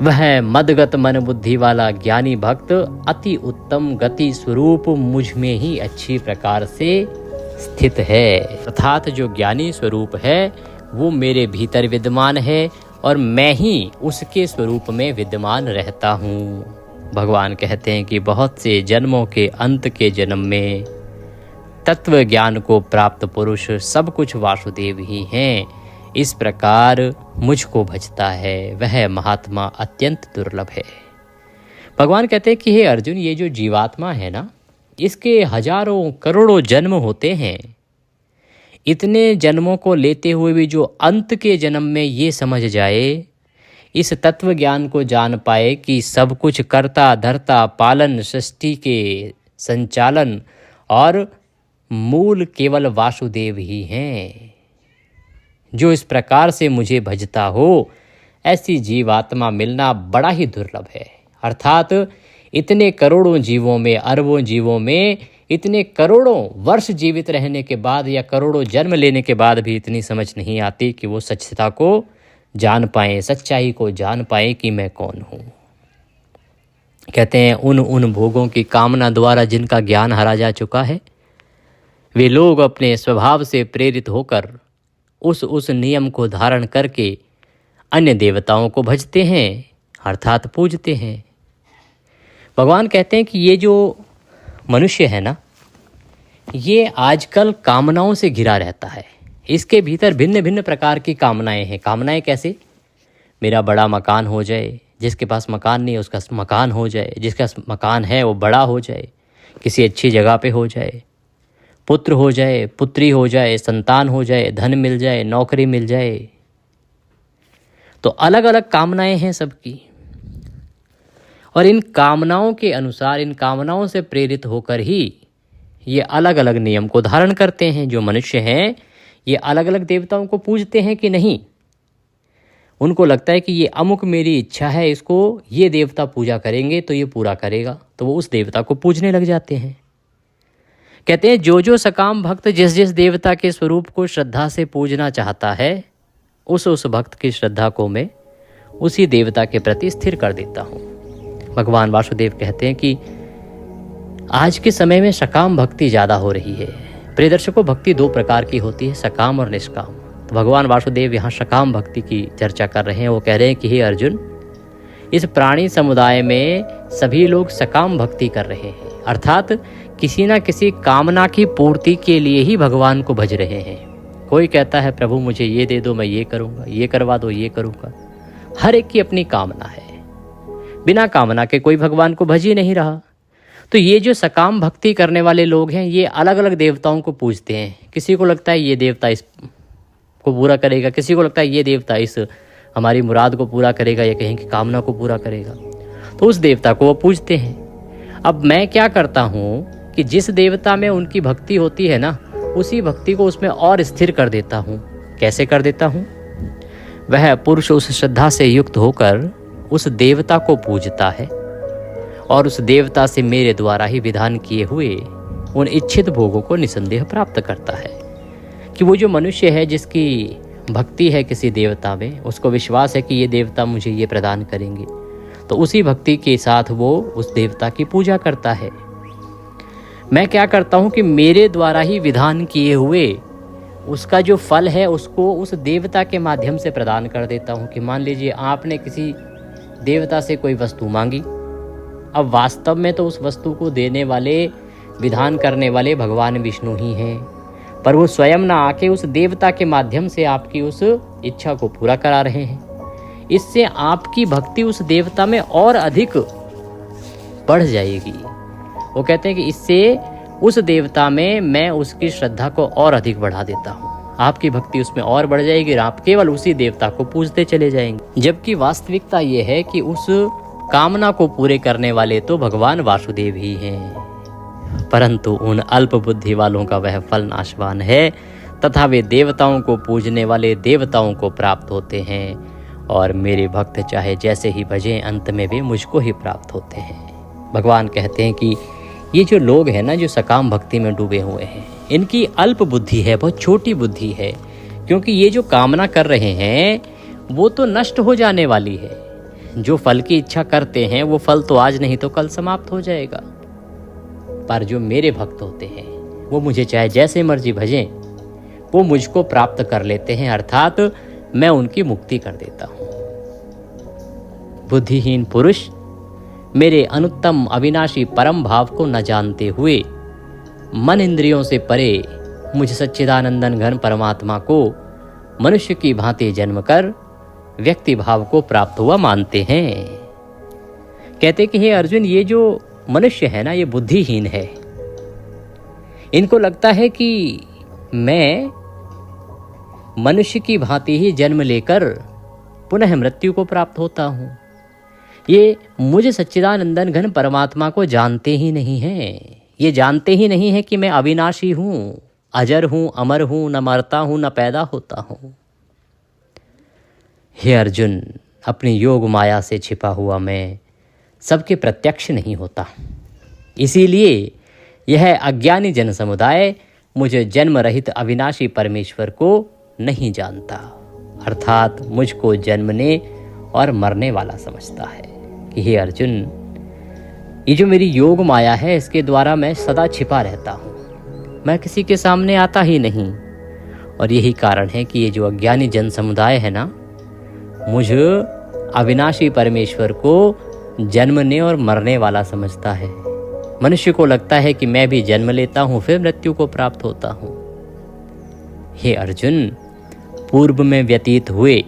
Speaker 1: वह मदगत मन बुद्धि वाला ज्ञानी भक्त अति उत्तम गति स्वरूप मुझ में ही अच्छी प्रकार से स्थित है। अर्थात जो ज्ञानी स्वरूप है वो मेरे भीतर विद्यमान है और मैं ही उसके स्वरूप में विद्यमान रहता हूँ। भगवान कहते हैं कि बहुत से जन्मों के अंत के जन्म में तत्व ज्ञान को प्राप्त पुरुष सब कुछ वासुदेव ही हैं। इस प्रकार मुझको भजता है वह महात्मा अत्यंत दुर्लभ है। भगवान कहते हैं कि हे अर्जुन, ये जो जीवात्मा है ना, इसके हजारों करोड़ों जन्म होते हैं। इतने जन्मों को लेते हुए भी जो अंत के जन्म में ये समझ जाए, इस तत्व ज्ञान को जान पाए कि सब कुछ कर्ता धर्ता पालन सृष्टि के संचालन और मूल केवल वासुदेव ही हैं, जो इस प्रकार से मुझे भजता हो, ऐसी जीवात्मा मिलना बड़ा ही दुर्लभ है। अर्थात इतने करोड़ों जीवों में, अरबों जीवों में, इतने करोड़ों वर्ष जीवित रहने के बाद या करोड़ों जन्म लेने के बाद भी इतनी समझ नहीं आती कि वो सच्चता को जान पाएं, सच्चाई को जान पाएं कि मैं कौन हूँ। कहते हैं उन भोगों की कामना द्वारा जिनका ज्ञान हारा जा चुका है, वे लोग अपने स्वभाव से प्रेरित होकर उस नियम को धारण करके अन्य देवताओं को भजते हैं, अर्थात पूजते हैं। भगवान कहते हैं कि ये जो मनुष्य है ना, ये आजकल कामनाओं से घिरा रहता है। इसके भीतर भिन्न भिन्न प्रकार की कामनाएं हैं। कामनाएं कैसे? मेरा बड़ा मकान हो जाए, जिसके पास मकान नहीं है उसका मकान हो जाए, जिसका मकान है वो बड़ा हो जाए, किसी अच्छी जगह पे हो जाए, पुत्र हो जाए, पुत्री हो जाए, संतान हो जाए, धन मिल जाए, नौकरी मिल जाए। तो अलग अलग कामनाएं हैं सबकी, और इन कामनाओं के अनुसार, इन कामनाओं से प्रेरित होकर ही ये अलग अलग नियम को धारण करते हैं। जो मनुष्य हैं ये अलग अलग देवताओं को पूजते हैं कि नहीं, उनको लगता है कि ये अमुक मेरी इच्छा है, इसको ये देवता पूजा करेंगे तो ये पूरा करेगा, तो वो उस देवता को पूजने लग जाते हैं। कहते हैं जो सकाम भक्त जिस देवता के स्वरूप को श्रद्धा से पूजना चाहता है, उस भक्त की श्रद्धा को मैं उसी देवता के प्रति स्थिर कर देता हूँ। भगवान वासुदेव कहते हैं कि आज के समय में सकाम भक्ति ज़्यादा हो रही है। प्रिय दर्शकों, भक्ति दो प्रकार की होती है, सकाम और निष्काम। तो भगवान वासुदेव यहाँ सकाम भक्ति की चर्चा कर रहे हैं। वो कह रहे हैं कि हे अर्जुन, इस प्राणी समुदाय में सभी लोग सकाम भक्ति कर रहे हैं, अर्थात किसी न किसी कामना की पूर्ति के लिए ही भगवान को भज रहे हैं। कोई कहता है प्रभु मुझे ये दे दो, मैं ये करूँगा, ये करवा दो, ये करूँगा। हर एक की अपनी कामना है, बिना कामना के कोई भगवान को भज ही नहीं रहा। तो ये जो सकाम भक्ति करने वाले लोग हैं, ये अलग अलग देवताओं को पूजते हैं। किसी को लगता है ये देवता इस को पूरा करेगा, किसी को लगता है ये देवता इस हमारी मुराद को पूरा करेगा या कहीं की कामना को पूरा करेगा, तो उस देवता को वो पूजते हैं। अब मैं क्या करता हूँ कि जिस देवता में उनकी भक्ति होती है ना, उसी भक्ति को उसमें और स्थिर कर देता हूँ। कैसे कर देता हूँ? वह पुरुष उस श्रद्धा से युक्त होकर उस देवता को पूजता है और उस देवता से मेरे द्वारा ही विधान किए हुए उन इच्छित भोगों को निसंदेह प्राप्त करता है। कि वो जो मनुष्य है जिसकी भक्ति है किसी देवता में, उसको विश्वास है कि ये देवता मुझे ये प्रदान करेंगे, तो उसी भक्ति के साथ वो उस देवता की पूजा करता है। मैं क्या करता हूँ कि मेरे द्वारा ही विधान किए हुए उसका जो फल है उसको उस देवता के माध्यम से प्रदान कर देता हूँ। कि मान लीजिए आपने किसी देवता से कोई वस्तु मांगी, अब वास्तव में तो उस वस्तु को देने वाले, विधान करने वाले भगवान विष्णु ही हैं, पर वो स्वयं ना आके उस देवता के माध्यम से आपकी उस इच्छा को पूरा करा रहे हैं। इससे आपकी भक्ति उस देवता में और अधिक बढ़ जाएगी। वो कहते हैं कि इससे उस देवता में मैं उसकी श्रद्धा को और अधिक बढ़ा देता हूँ, आपकी भक्ति उसमें और बढ़ जाएगी और आप केवल उसी देवता को पूजते चले जाएंगे। जबकि वास्तविकता ये है कि उस कामना को पूरे करने वाले तो भगवान वासुदेव ही हैं, परंतु उन अल्प बुद्धि वालों का वह फल नाशवान है तथा वे देवताओं को पूजने वाले देवताओं को प्राप्त होते हैं
Speaker 3: और मेरे भक्त चाहे जैसे ही भजें अंत में वे मुझको ही प्राप्त होते हैं। भगवान कहते हैं कि ये जो लोग हैं ना, जो सकाम भक्ति में डूबे हुए हैं, इनकी अल्प बुद्धि है, बहुत छोटी बुद्धि है, क्योंकि ये जो कामना कर रहे हैं वो तो नष्ट हो जाने वाली है। जो फल की इच्छा करते हैं वो फल तो आज नहीं तो कल समाप्त हो जाएगा। पर जो मेरे भक्त होते हैं वो मुझे चाहे जैसे मर्जी भजें, वो मुझको प्राप्त कर लेते हैं, अर्थात मैं उनकी मुक्ति कर देता हूँ। बुद्धिहीन पुरुष मेरे अनुत्तम अविनाशी परम भाव को न जानते हुए मन इंद्रियों से परे मुझ सच्चिदानंदन घन परमात्मा को मनुष्य की भांति जन्म कर व्यक्ति भाव को प्राप्त हुआ मानते हैं। कहते कि हे अर्जुन, ये जो मनुष्य है ना, ये बुद्धिहीन है। इनको लगता है कि मैं मनुष्य की भांति ही जन्म लेकर पुनः मृत्यु को प्राप्त होता हूँ। ये मुझे सच्चिदानंदन घन परमात्मा को जानते ही नहीं हैं। ये जानते ही नहीं है कि मैं अविनाशी हूँ, अजर हूँ, अमर हूँ, न मरता हूँ न पैदा होता हूँ। हे अर्जुन, अपनी योग माया से छिपा हुआ मैं सबके प्रत्यक्ष नहीं होता। इसीलिए यह अज्ञानी जन समुदाय मुझे जन्म रहित अविनाशी परमेश्वर को नहीं जानता, अर्थात मुझको जन्मने और मरने वाला समझता है। कि हे अर्जुन, ये जो मेरी योग माया है, इसके द्वारा मैं सदा छिपा रहता हूँ, मैं किसी के सामने आता ही नहीं। और यही कारण है कि ये जो अज्ञानी जन समुदाय है ना, मुझ अविनाशी परमेश्वर को जन्मने और मरने वाला समझता है। मनुष्य को लगता है कि मैं भी जन्म लेता हूँ फिर मृत्यु को प्राप्त होता हूँ। हे अर्जुन, पूर्व में व्यतीत हुए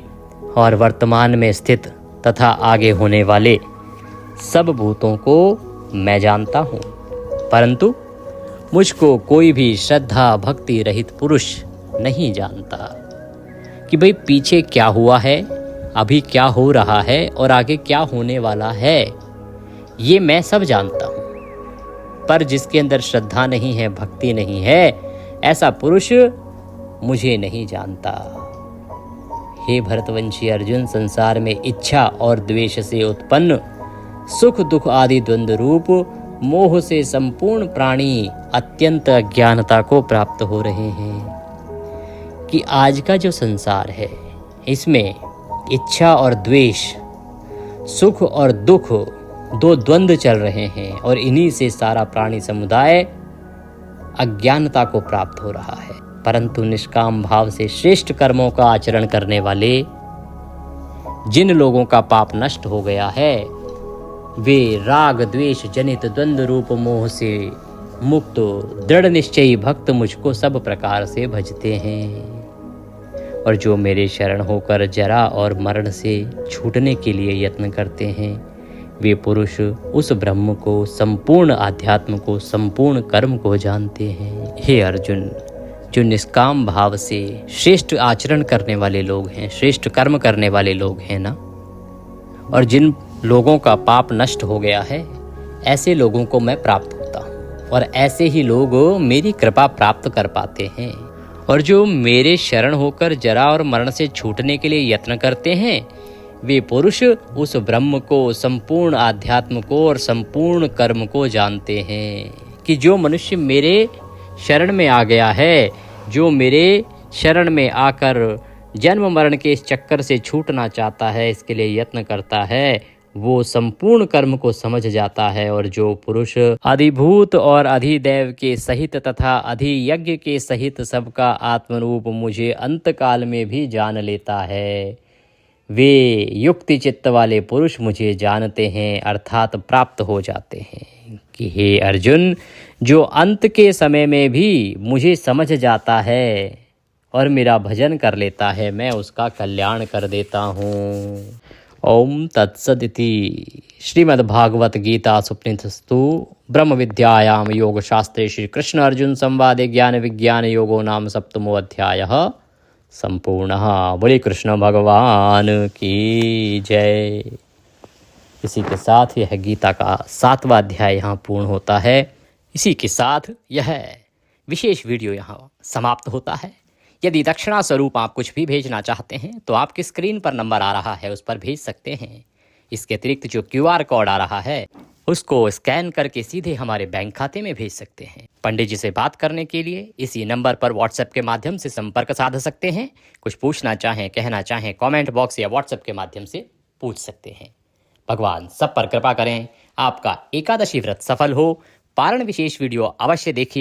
Speaker 3: और वर्तमान में स्थित तथा आगे होने वाले सब भूतों को मैं जानता हूँ, परंतु मुझको कोई भी श्रद्धा भक्ति रहित पुरुष नहीं जानता कि भाई पीछे क्या हुआ है, अभी क्या हो रहा है और आगे क्या होने वाला है। ये मैं सब जानता हूँ, पर जिसके अंदर श्रद्धा नहीं है, भक्ति नहीं है, ऐसा पुरुष मुझे नहीं जानता। हे भरतवंशी अर्जुन, संसार में इच्छा और द्वेष से उत्पन्न सुख दुख आदि द्वंद्व रूप मोह से संपूर्ण प्राणी अत्यंत अज्ञानता को प्राप्त हो रहे हैं। कि आज का जो संसार है, इसमें इच्छा और द्वेष, सुख और दुख, दो द्वंद्व चल रहे हैं और इन्हीं से सारा प्राणी समुदाय अज्ञानता को प्राप्त हो रहा है। परंतु निष्काम भाव से श्रेष्ठ कर्मों का आचरण करने वाले जिन लोगों का पाप नष्ट हो गया है, वे राग द्वेष जनित द्वंद्व रूप मोह से मुक्त दृढ़ निश्चयी भक्त मुझको सब प्रकार से भजते हैं। और जो मेरे शरण होकर जरा और मरण से छूटने के लिए यत्न करते हैं, वे पुरुष उस ब्रह्म को, संपूर्ण आध्यात्म को, संपूर्ण कर्म को जानते हैं। हे अर्जुन, जो निष्काम भाव से श्रेष्ठ आचरण करने वाले लोग हैं, श्रेष्ठ कर्म करने वाले लोग हैं ना, और जिन लोगों का पाप नष्ट हो गया है, ऐसे लोगों को मैं प्राप्त होता हूँ और ऐसे ही लोग मेरी कृपा प्राप्त कर पाते हैं। और जो मेरे शरण होकर जरा और मरण से छूटने के लिए यत्न करते हैं, वे पुरुष उस ब्रह्म को, संपूर्ण आध्यात्म को और संपूर्ण कर्म को जानते हैं। कि जो मनुष्य मेरे शरण में आ गया है, जो मेरे शरण में आकर जन्म मरण के इस चक्कर से छूटना चाहता है, इसके लिए यत्न करता है, वो संपूर्ण कर्म को समझ जाता है। और जो पुरुष अधिभूत और अधिदैव के सहित तथा अधियज्ञ के सहित सबका आत्मरूप मुझे अंतकाल में भी जान लेता है, वे युक्ति चित्त वाले पुरुष मुझे जानते हैं, अर्थात प्राप्त हो जाते हैं। कि हे अर्जुन, जो अंत के समय में भी मुझे समझ जाता है और मेरा भजन कर लेता है, मैं उसका कल्याण कर देता हूँ। ओम तत्सदिति। श्रीमद्भागवत गीता सुपनिषत्सु ब्रह्म विद्यायाम योग शास्त्रे श्री कृष्ण अर्जुन संवादे ज्ञान विज्ञान योगो नाम सप्तमो अध्यायः संपूर्णः। बोले कृष्ण भगवान की जय। इसी के साथ यह गीता का 7वां अध्याय यहाँ पूर्ण होता है। इसी के साथ यह विशेष वीडियो यहाँ समाप्त होता है। यदि दक्षिणा स्वरूप आप कुछ भी भेजना चाहते हैं तो आपकी स्क्रीन पर नंबर आ रहा है, उस पर भेज सकते हैं। इसके अतिरिक्त जो QR कोड आ रहा है उसको स्कैन करके सीधे हमारे बैंक खाते में भेज सकते हैं। पंडित जी से बात करने के लिए इसी नंबर पर व्हाट्सएप के माध्यम से संपर्क साध सकते हैं। कुछ पूछना चाहें, कहना चाहें, कमेंट बॉक्स या व्हाट्सएप के माध्यम से पूछ सकते हैं। भगवान सब पर कृपा करें, आपका एकादशी व्रत सफल हो। पारण विशेष वीडियो अवश्य देखिए।